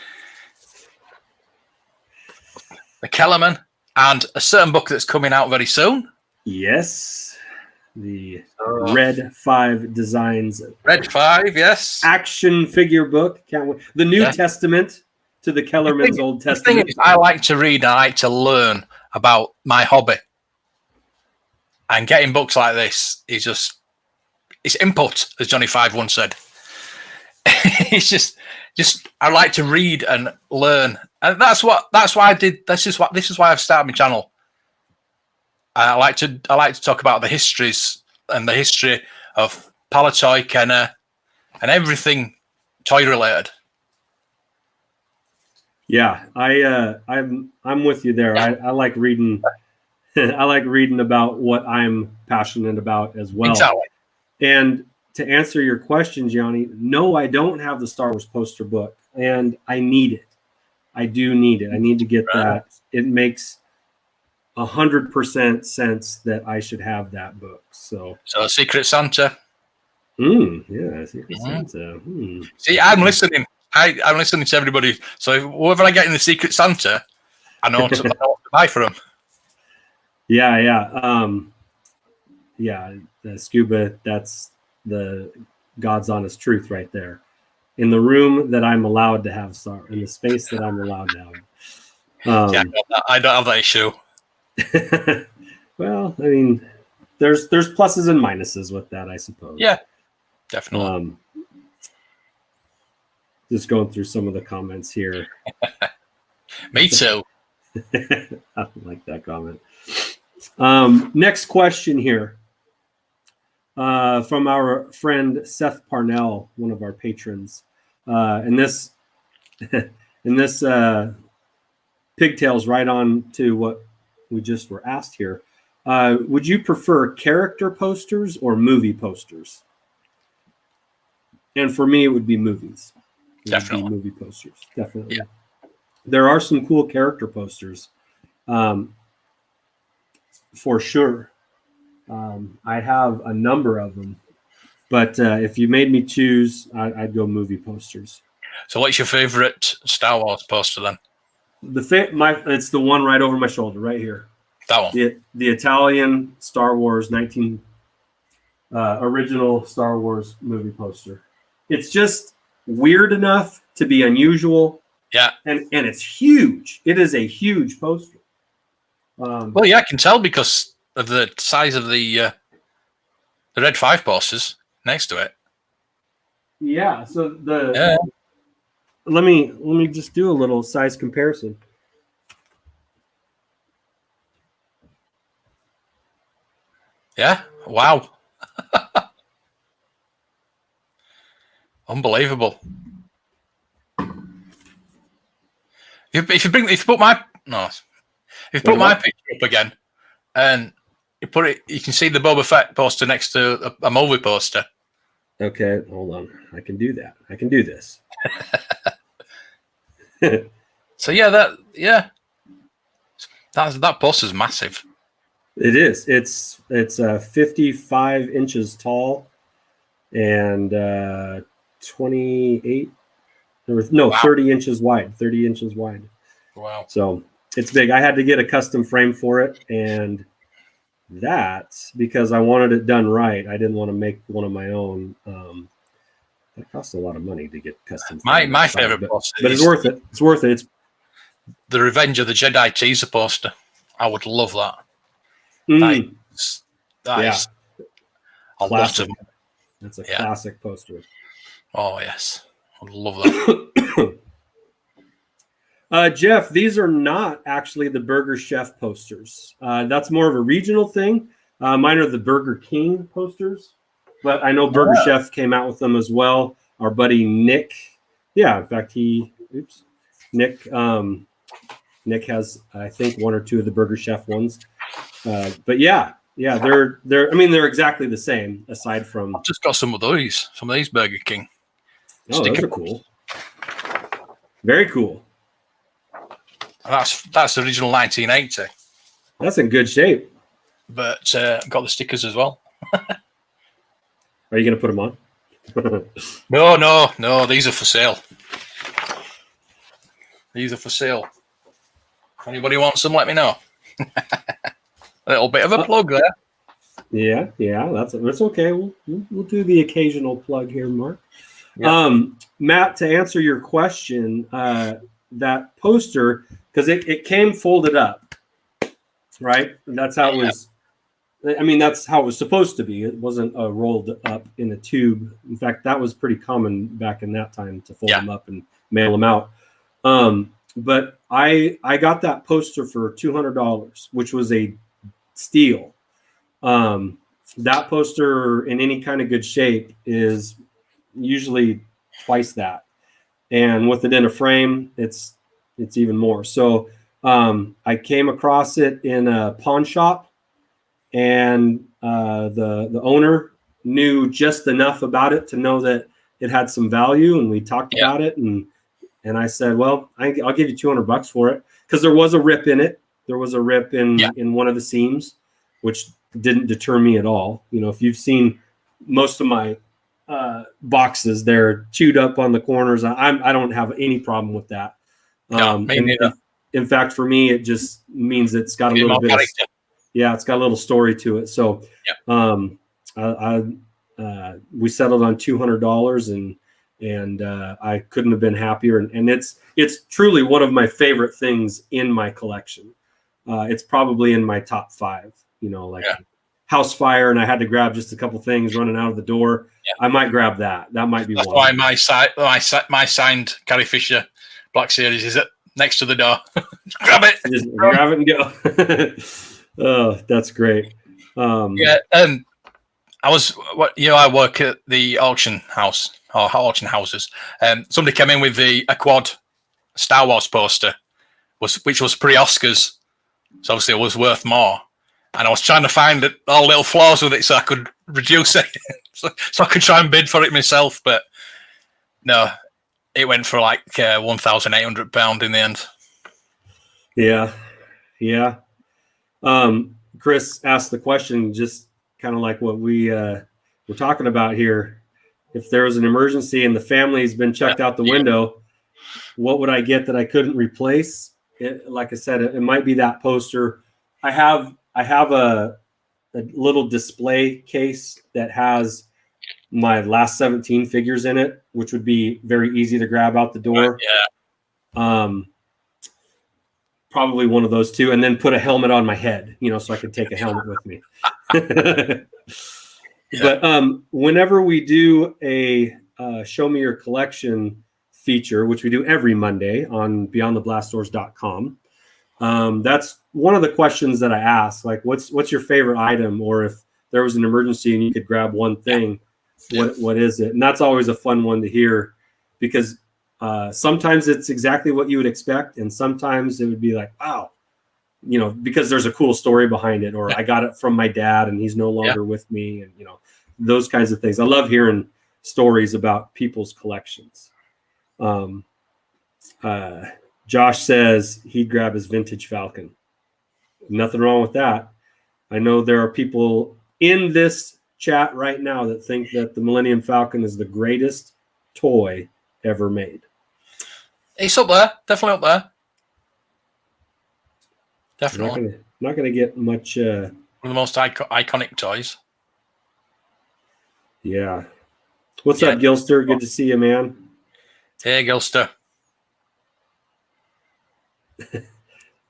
the Kellerman, and a certain book that's coming out very soon. Yes. The Red 5 Designs. Red 5, yes. Action figure book. Can't wait. The New Testament to the Kellerman's Old Testament. The thing is, I like to read and I like to learn about my hobby. And getting books like this is just, it's input, as Johnny 5 once said. It's just I like to read and learn. And that's why I did, this is why I've started my channel. I like to talk about the histories and the history of Palatoy, Kenner, and everything toy related. Yeah, I'm with you there. Yeah. I like reading. I like reading about what I'm passionate about as well. Exactly. And to answer your question, Gianni, no, I don't have the Star Wars poster book, and I need it. I do need it. I need to get that. It makes 100% sense that I should have that book. So Secret Santa. Yeah, Secret Santa. See, I'm listening. I'm listening to everybody. So whoever I get in the Secret Santa, I know what to buy for them. Yeah. The Scuba. That's the God's honest truth right there. In the room that I'm allowed to have in the space that I'm allowed to have. I don't have that issue. Well, I mean, there's pluses and minuses with that, I suppose. Yeah, definitely. Just going through some of the comments here. Me too. I like that comment. Next question here from our friend Seth Parnell, one of our patrons. And this pigtails right on to what we just were asked here. Would you prefer character posters or movie posters? And for me, it would be movies. Definitely. Movie posters. Definitely. Yeah. There are some cool character posters. For sure. I have a number of them. But if you made me choose, I'd go movie posters. So what's your favorite Star Wars poster then? It's the one right over my shoulder, right here. That one. The Italian Star Wars original Star Wars movie poster. It's just weird enough to be unusual. Yeah. And it's huge. It is a huge poster. Well, yeah, I can tell because of the size of the Red 5 posters next to it. Yeah. So let me just do a little size comparison. Yeah. Wow. Unbelievable. If you put my picture up again, and you put it, you can see the Boba Fett poster next to a movie poster. Okay, hold on. I can do that. I can do this. So that poster's massive. It is. It's 55 inches tall and 28. 30 inches wide. 30 inches wide. Wow. So it's big. I had to get a custom frame for it, and that's because I wanted it done right. I didn't want to make one of my own. That costs a lot of money to get custom. My favorite poster, but it's worth it. It's worth it. It's the Revenge of the Jedi teaser poster. I would love that. That is a lot of. That's a classic poster. Oh yes, I love that. Jeff, these are not actually the Burger Chef posters. That's more of a regional thing. Mine are the Burger King posters, but I know Burger Chef came out with them as well. Our buddy Nick, in fact, Nick has, I think, one or two of the Burger Chef ones. But they're exactly the same. Aside from, I've just got some of these Burger King. Oh, those are cool. Very cool. That's the original 1980. That's in good shape. But got the stickers as well. Are you going to put them on? No. These are for sale. These are for sale. If anybody wants them, let me know. A little bit of a plug there. Yeah, that's okay. We'll do the occasional plug here, Mark. Yeah. Matt, to answer your question, that poster, because it came folded up, right? That's how it was. I mean, that's how it was supposed to be. It wasn't rolled up in a tube. In fact, that was pretty common back in that time to fold them up and mail them out. But I got that poster for $200, which was a steal. That poster in any kind of good shape is usually twice that, and with it in a frame, it's even more. So I came across it in a pawn shop, and the owner knew just enough about it to know that it had some value, and we talked about it, and I said, well, I'll give you $200 for it, because there was a rip in it. There was a rip in one of the seams, which didn't deter me at all. You know, if you've seen most of my boxes, they're chewed up on the corners. I don't have any problem with that. In fact, for me, it just means it's got a little bit of, it's got a little story to it. So we settled on $200, and I couldn't have been happier. And it's truly one of my favorite things in my collection. It's probably in my top 5. You know, like house fire, and I had to grab just a couple things running out of the door. I might grab that. That might be That's one. why my signed Carrie Fisher Black Series is next to the door. Grab it. Just grab it and go. Oh, that's great. I work at the auction house or auction houses. Somebody came in with a quad Star Wars poster, which was pre-Oscars, so obviously it was worth more. And I was trying to find all little flaws with it so I could reduce it, so I could try and bid for it myself. But no, it went for like £1,800 in the end. Yeah. Chris asked the question, just kind of like what we're talking about here. If there was an emergency and the family's been checked out the window, what would I get that I couldn't replace? Like I said, it might be that poster. I have a little display case that has my last 17 figures in it, which would be very easy to grab out the door. Probably one of those two, and then put a helmet on my head, so I could take a helmet with me. But whenever we do a Show Me Your Collection feature, which we do every Monday on beyondtheblastdoors.com, that's one of the questions that I ask, like, what's your favorite item? Or if there was an emergency and you could grab one thing, what is it? And that's always a fun one to hear, because sometimes it's exactly what you would expect, and sometimes it would be like, wow, because there's a cool story behind it, or I got it from my dad and he's no longer with me, and those kinds of things. I love hearing stories about people's collections. Josh says he'd grab his vintage Falcon. Nothing wrong with that. I know there are people in this chat right now that think that the Millennium Falcon is the greatest toy ever made. It's up there. Definitely up there. Definitely. Not going to get much. One of the most iconic toys. Yeah. What's up, Gilster? Good to see you, man. Hey, Gilster.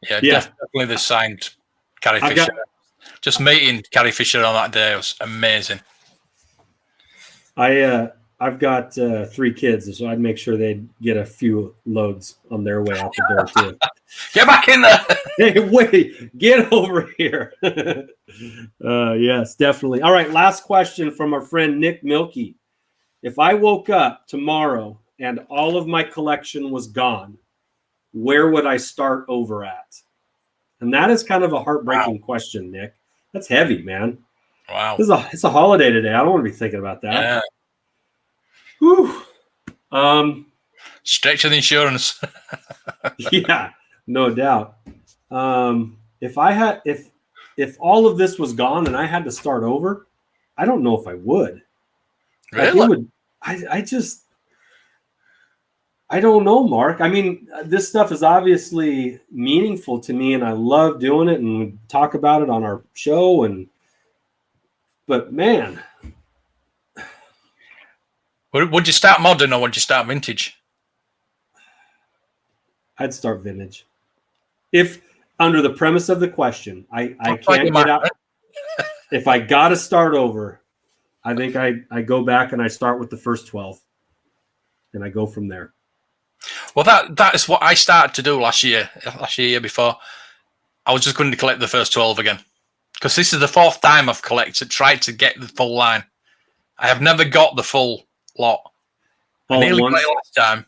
Definitely the signed Carrie Fisher. Just meeting Carrie Fisher on that day was amazing. I've got 3 kids, so I'd make sure they'd get a few loads on their way out the door too. Get back in there! Hey, wait! Get over here! Yes, definitely. All right, last question from our friend Nick Milkey. If I woke up tomorrow and all of my collection was gone, where would I start over at? And that is kind of a heartbreaking question, Nick. That's heavy, man. Wow. It's a holiday today. I don't want to be thinking about that. Yeah. Whew. Straight to the insurance. Yeah, no doubt. If all of this was gone and I had to start over, I don't know if I would. Really? I don't know, Mark. I mean, this stuff is obviously meaningful to me, and I love doing it, and we talk about it on our show. But man, would you start modern or would you start vintage? I'd start vintage. If under the premise of the question, I can't get out. If I got to start over, I think I go back and I start with the first 12, and I go from there. Well, that is what I started to do last year before. I was just going to collect the first 12 again, because this is the 4th time I've tried to get the full line. I have never got the full lot. I nearly got it last time.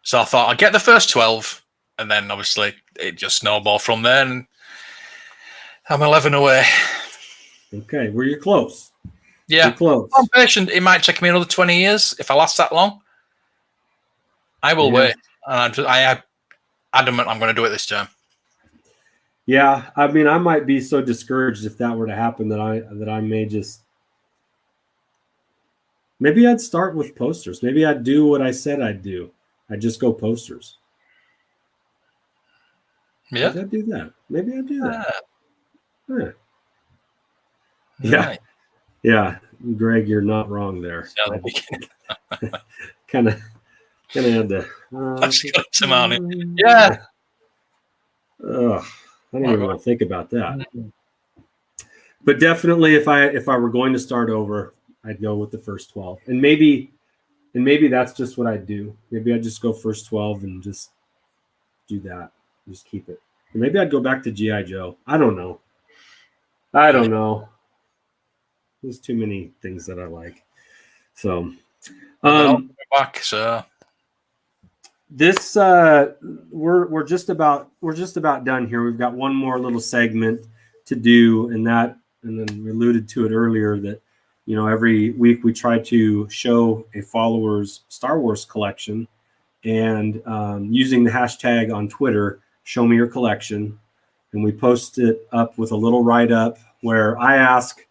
So I thought I'd get the first 12, and then obviously it just snowballed from there, and I'm 11 away. Okay, well, you're close. Yeah. You're close. I'm patient. It might take me another 20 years if I last that long. I will wait. And I am adamant I'm going to do it this time. Yeah, I mean, I might be so discouraged if that were to happen that I may just... Maybe I'd start with posters. Maybe I'd do what I said I'd do. I'd just go posters. Yeah. Maybe I'd do that. Huh. Right. Yeah. Greg, you're not wrong there. Kind of had to... Yeah. I don't even want to think about that. But definitely, if I were going to start over, I'd go with the first 12, and maybe that's just what I'd do. Maybe I'd just go first 12 and just do that, just keep it. Or maybe I'd go back to G.I. Joe. I don't know. There's too many things that I like. So, back. So this we're just about done here. We've got one more little segment to do, and then we alluded to it earlier that, you know, every week we try to show a follower's Star Wars collection, and using the hashtag on Twitter, show me your collection, and we post it up with a little write-up where I ask,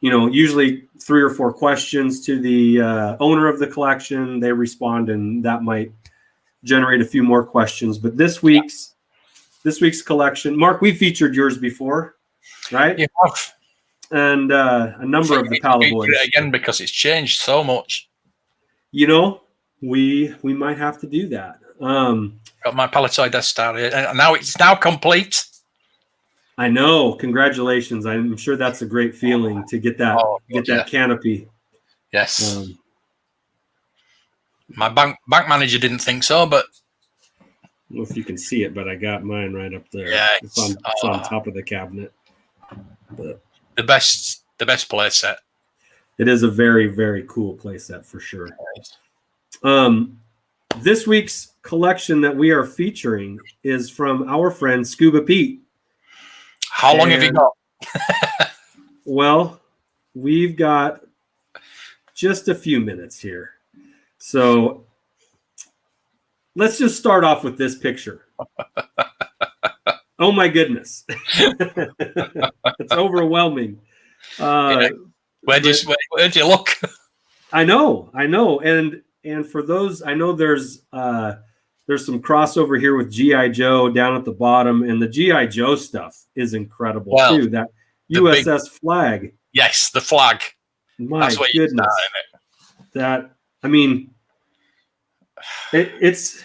you know, usually 3 or 4 questions to the owner of the collection. They respond, and that might generate a few more questions. But this week's collection, Mark, we featured yours before, right? You have. And a number of the Pala Boys. Again, because it's changed so much. You know, we might have to do that. Got my Palatoy Death Star here, and now it's complete. I know. Congratulations! I'm sure that's a great feeling to get that that canopy. Yes. My bank manager didn't think so, but I don't know if you can see it, but I got mine right up there. Yeah, it's on top of the cabinet. But the best play set. It is a very, very cool play set for sure. This week's collection that we are featuring is from our friend Scuba Pete. How long have you got? Well, we've got just a few minutes here. So let's just start off with this picture. Oh my goodness. It's overwhelming. Where do you look? I know. And for those, I know there's some crossover here with G.I. Joe down at the bottom, and the G.I. Joe stuff is incredible too. That USS flag. Yes, the flag. My goodness. That, I mean, it's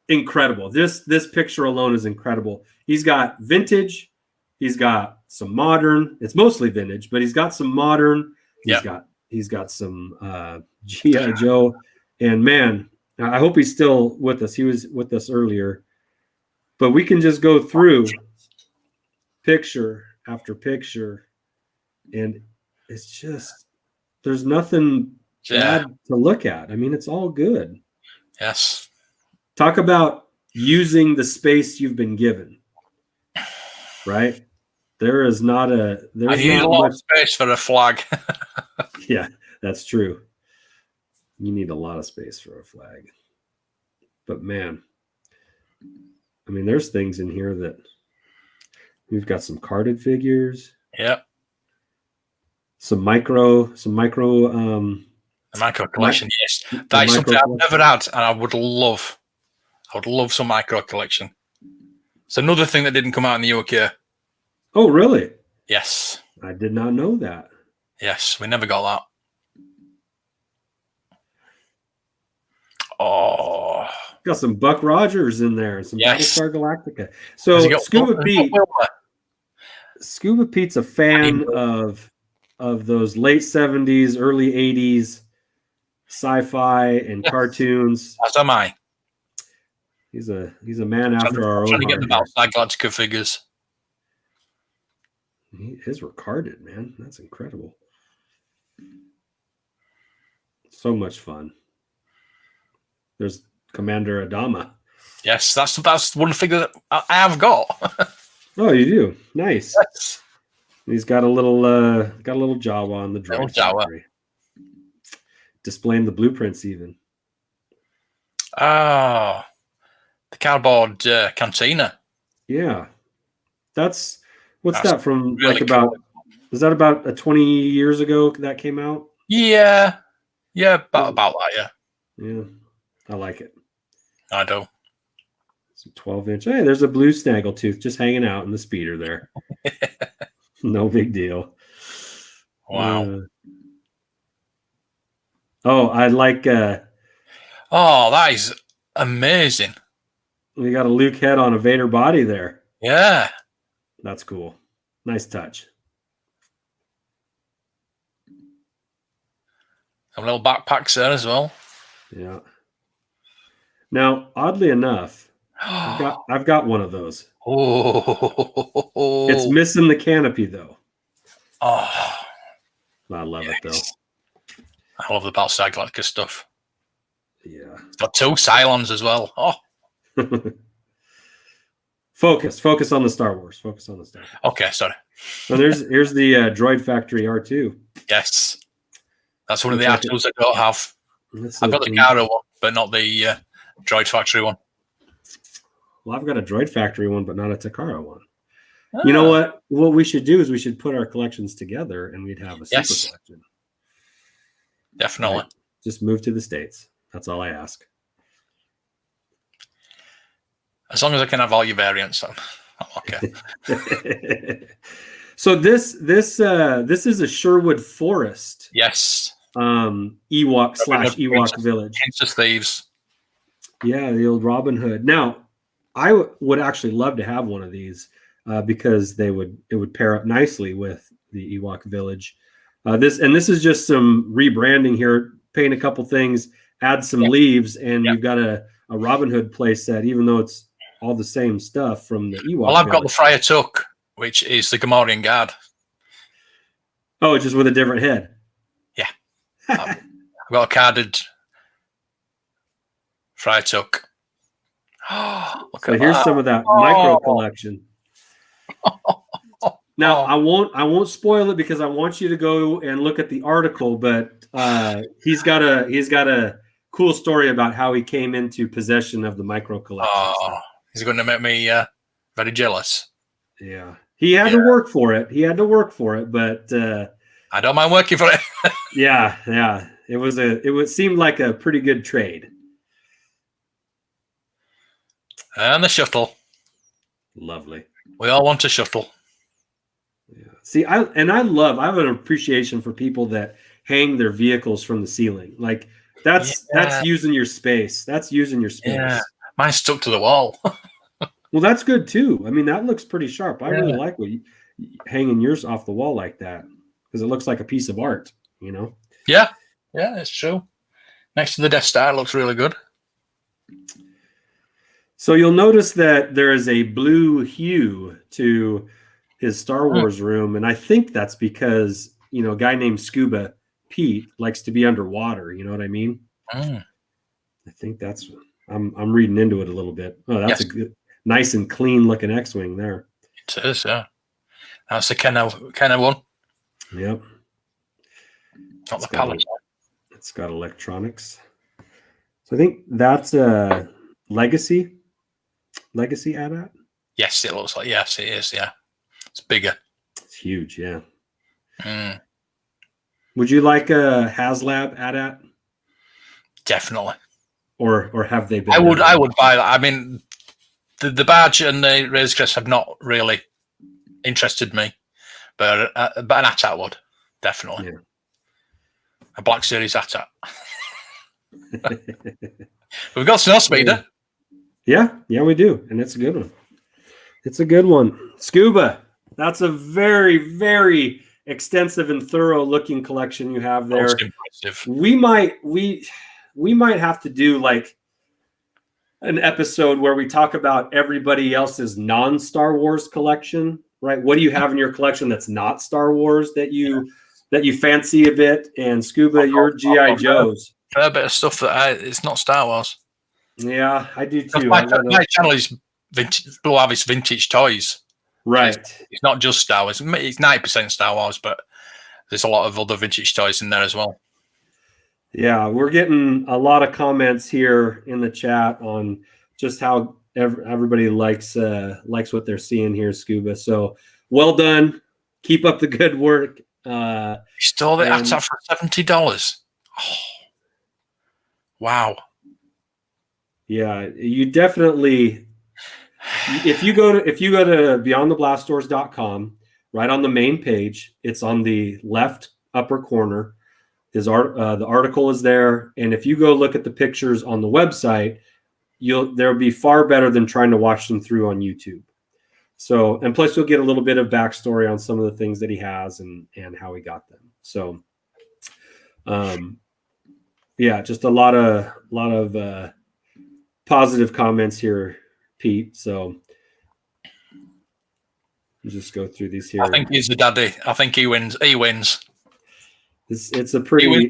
incredible. This picture alone is incredible. He's got vintage, he's got some modern. It's mostly vintage, but he's got some modern. He's got some G.I. Joe, and man, I hope he's still with us. He was with us earlier, but we can just go through picture after picture, and it's just, there's nothing bad to look at. I mean, it's all good. Yes. Talk about using the space you've been given, right? I need a lot of space for a flag. Yeah, that's true. You need a lot of space for a flag. But man, I mean, there's things in here that we've got some carded figures. Yep. some micro. The micro collection, yes. That is something I've never had, and I would love some micro collection. It's another thing that didn't come out in the UK. Oh, really? Yes. I did not know that. Yes, we never got that. Oh. Got some Buck Rogers in there, some Yes. Battlestar Galactica. So Scuba Pete's a fan of those late 70s, early 80s sci-fi and cartoons. As am I. He's a man after our own heart. Trying to get the Battlestar Galactica figures. His were carded, man. That's incredible. So much fun. There's Commander Adama. Yes, that's one figure that I have got. Oh, you do? Nice. Yes. He's got a little Jawa on the Droid Factory. Displaying the blueprints even. Oh, the cardboard cantina. Yeah. That's that from really about, was that about 20 years ago that came out? Yeah. Yeah, about that, yeah. Yeah. I like it. I do. It's a 12-inch. Hey, there's a blue snaggletooth just hanging out in the speeder there. No big deal. Wow. I like. That is amazing. We got a Luke head on a Vader body there. Yeah. That's cool. Nice touch. Some little backpacks there as well. Yeah. Now, oddly enough, I've got one of those. Oh. It's missing the canopy though. Oh. I love it though. I love the Battlestar Galactica stuff. Yeah. It's got 2 Cylons as well. Oh. Focus on the Star Wars. Focus on the Star Wars. Okay, sorry. So here's the Droid Factory R2. Yes. That's one of the R2s I don't have. I've got the Cara one, but not the Droid Factory one. Well, I've got a Droid Factory one, but not a Takara one. Ah. You know what? What we should do is we should put our collections together, and we'd have a super collection. Definitely. Right? Just move to the States. That's all I ask. As long as I can have all your variants, I'm okay. So this is a Sherwood Forest. Yes. Ewok village. Princess Thieves. Yeah, the old Robin Hood. Now, I would actually love to have one of these because it would pair up nicely with the Ewok village. This is just some rebranding here. Paint a couple things, add some leaves, and you've got a Robin Hood play set, even though it's all the same stuff from the Ewok. Well, I've got the Friar Tuck, which is the Gamorrean Guard. Oh, just with a different head. Yeah. I've got a carded Friar Tuck. Oh, so here's some of that micro collection. Now I won't spoil it because I want you to go and look at the article, but he's got a cool story about how he came into possession of the micro collection. Oh, he's going to make me very jealous. Yeah. He had to work for it. But I don't mind working for it. yeah. It seemed like a pretty good trade. And the shuttle. Lovely. We all want a shuttle. Yeah. See, I have an appreciation for people that hang their vehicles from the ceiling. Like that's using your space. Yeah. Mine's stuck to the wall. Well, that's good too. I mean, that looks pretty sharp. I really like hanging yours off the wall like that because it looks like a piece of art, you know? Yeah, it's true. Next to the Death Star, it looks really good. So you'll notice that there is a blue hue to his Star Wars room, and I think that's because, a guy named Scuba Pete likes to be underwater. You know what I mean? I think that's. I'm reading into it a little bit. Oh, that's a good, nice and clean looking X-wing there. It is, yeah. That's the kind of one. Yep. Not the palette. It's got electronics. So I think that's a Legacy AT-AT. Yes, it looks like. Yes, it is. Yeah, it's bigger. It's huge. Yeah. Would you like a HasLab AT-AT? Definitely. Or have they been? I would buy that. I mean, the badge and the Razor Crest have not really interested me, but an AT-AT would definitely. Yeah. A Black Series AT-AT. We've got Snow Speeder. Yeah, we do, and it's a good one. It's a good one. Scuba. That's a very, very extensive and thorough looking collection you have there. Most impressive. We might have to do like an episode where we talk about everybody else's non-Star Wars collection, right? What do you have in your collection that's not Star Wars that you fancy a bit? And Scuba, your GI Joes. A bit of stuff that it's not Star Wars. Yeah, I do too. My channel is Blue Harvest Vintage Toys. Right. It's not just Star Wars. It's 90% Star Wars, but there's a lot of other vintage toys in there as well. Yeah, we're getting a lot of comments here in the chat on just how everybody likes what they're seeing here, Scuba. So well done. Keep up the good work. You stole the AT-AT for $70. Oh. Wow. Yeah, you definitely. If you go to beyondtheblastdoors.com, right on the main page, it's on the left upper corner. The article is there, and if you go look at the pictures on the website, there'll be far better than trying to watch them through on YouTube. So, and plus you'll get a little bit of backstory on some of the things that he has and how he got them. So, yeah, just a lot of positive comments here, Pete. So just go through these here. I think he's the daddy. I think he wins. He wins. It's a pretty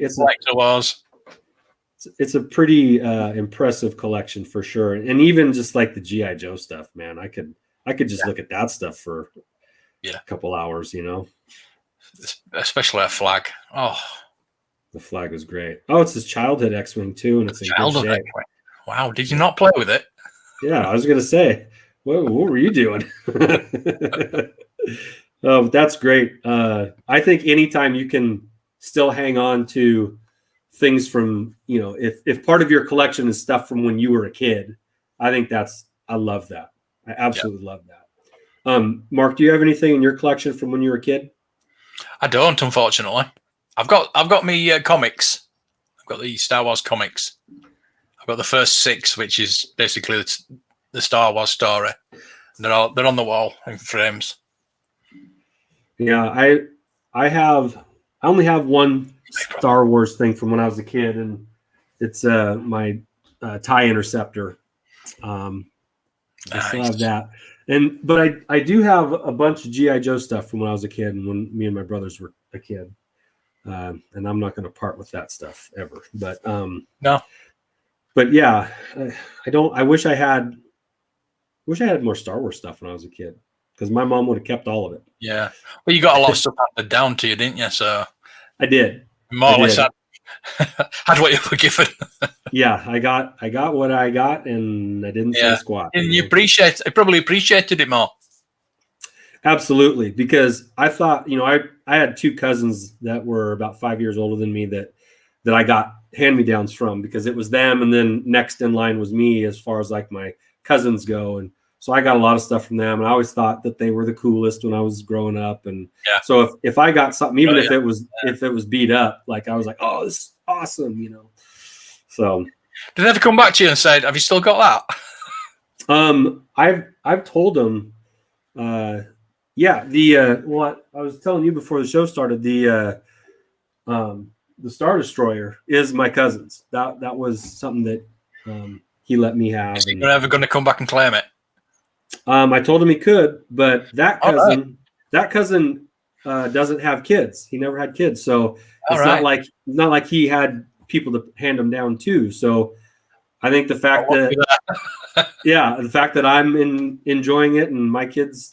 impressive collection for sure. And even just like the GI Joe stuff, man, I could just look at that stuff for a couple hours, Especially a flag. Oh, the flag was great. Oh, it's his childhood X-Wing too, and it's in good shape. Wow, did you not play with it? Yeah, I was gonna say, what were you doing? Oh, that's great. I think anytime you can still hang on to things from, if part of your collection is stuff from when you were a kid, I love that. I absolutely love that. Marc, do you have anything in your collection from when you were a kid? I don't, unfortunately. I've got me comics. I've got the Star Wars comics. I've got the first 6, which is basically the Star Wars story. They're on the wall in frames. Yeah, I only have one Star Wars thing from when I was a kid, and it's my TIE Interceptor. Nice. I still have that, but I do have a bunch of GI Joe stuff from when I was a kid, and when me and my brothers were a kid. And I'm not going to part with that stuff ever. But no. But yeah, I wish I had more Star Wars stuff when I was a kid, because my mom would have kept all of it. Yeah. Well, you got a lot of stuff handed down to you, didn't you? So I did. More or less had what you were given. Yeah, I got what I got, and I didn't say squat. And you probably appreciated it more. Absolutely, because I thought, I had 2 cousins that were about 5 years older than me that I got hand-me-downs from, because it was them, and then next in line was me as far as like my cousins go, and so I got a lot of stuff from them, and I always thought that they were the coolest when I was growing up, and so if I got something, even if it was beat up, like I was like, oh, this is awesome, So did they ever come back to you and say, have you still got that? I've told them, well, I was telling you before the show started, the Star Destroyer is my cousin's. That was something that he let me have. Is he ever going to come back and claim it? I told him he could, but that cousin doesn't have kids. He never had kids, so it's not like he had people to hand them down to. So I think the fact the fact that I'm enjoying it and my kids,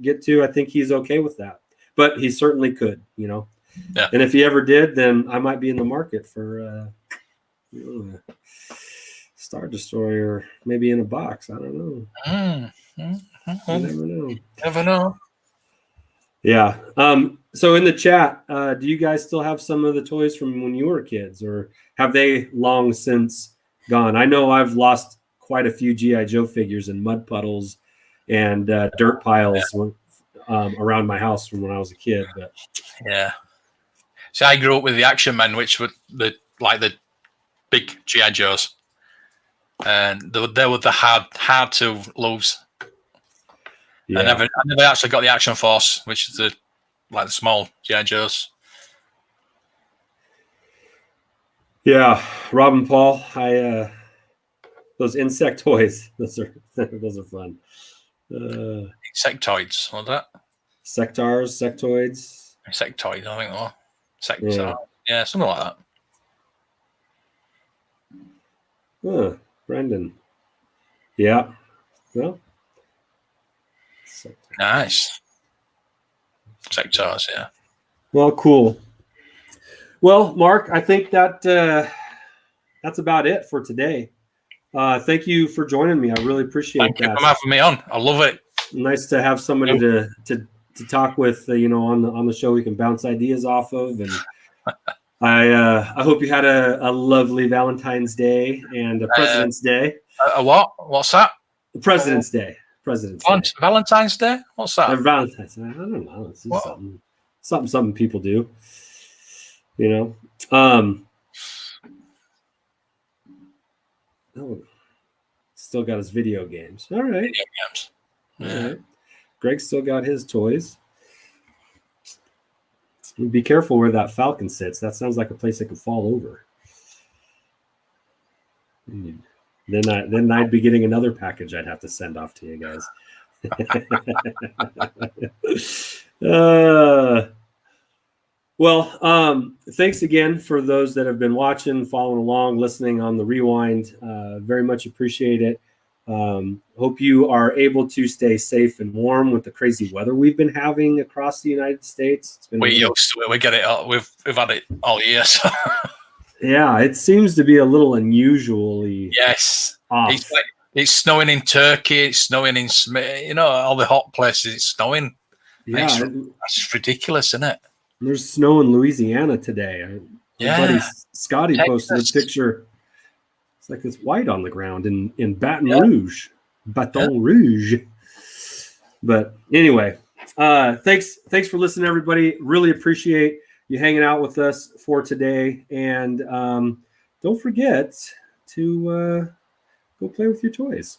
get to, I think he's okay with that. But he certainly could, Yeah. And if he ever did, then I might be in the market for Star Destroyer, maybe in a box. I don't know. You never know. Never know. Yeah. So in the chat, do you guys still have some of the toys from when you were kids, or have they long since gone? I know I've lost quite a few G.I. Joe figures in mud puddles and dirt piles around my house from when I was a kid. But yeah. See, I grew up with the Action Men, which were the big G.I. Joes, and they were the hard to lose. Yeah. I never actually got the Action Force, which is the small G.I. Joes. Yeah, Robin Paul, those insect toys, those are fun. Insectoids, was that? Sectoids. Insectoids, I think. Oh, yeah, something like that. Huh, Brendan. Yeah. Well. Nice. Sectors, yeah. Well, cool. Well, Mark, I think that that's about it for today. Thank you for joining me. I really appreciate that. Thank you for having me on. I love it. Nice to have somebody to talk with, on the show we can bounce ideas off of. And I hope you had a lovely Valentine's Day and a President's Day. A what? What's that? President's Day. Valentine's Day? What's that? Valentine's Day. I don't know. It's just something people do. Oh, still got his video games. All right. Video games. Yeah. All right. Greg's still got his toys. Be careful where that Falcon sits. That sounds like a place that could fall over. Then I'd be getting another package I'd have to send off to you guys. Well, thanks again for those that have been watching, following along, listening on the rewind. Very much appreciate it. Hope you are able to stay safe and warm with the crazy weather we've been having across the United States. It's been we get it all. We've had it all year. So. Yeah, it seems to be a little unusually off. It's snowing in Turkey. It's snowing in all the hot places. It's snowing. Yeah, that's ridiculous, isn't it? There's snow in Louisiana today. My buddy Scotty posted a picture. It's like it's white on the ground in Baton Rouge. But anyway, thanks for listening, everybody. Really appreciate you hanging out with us for today. And don't forget to go play with your toys.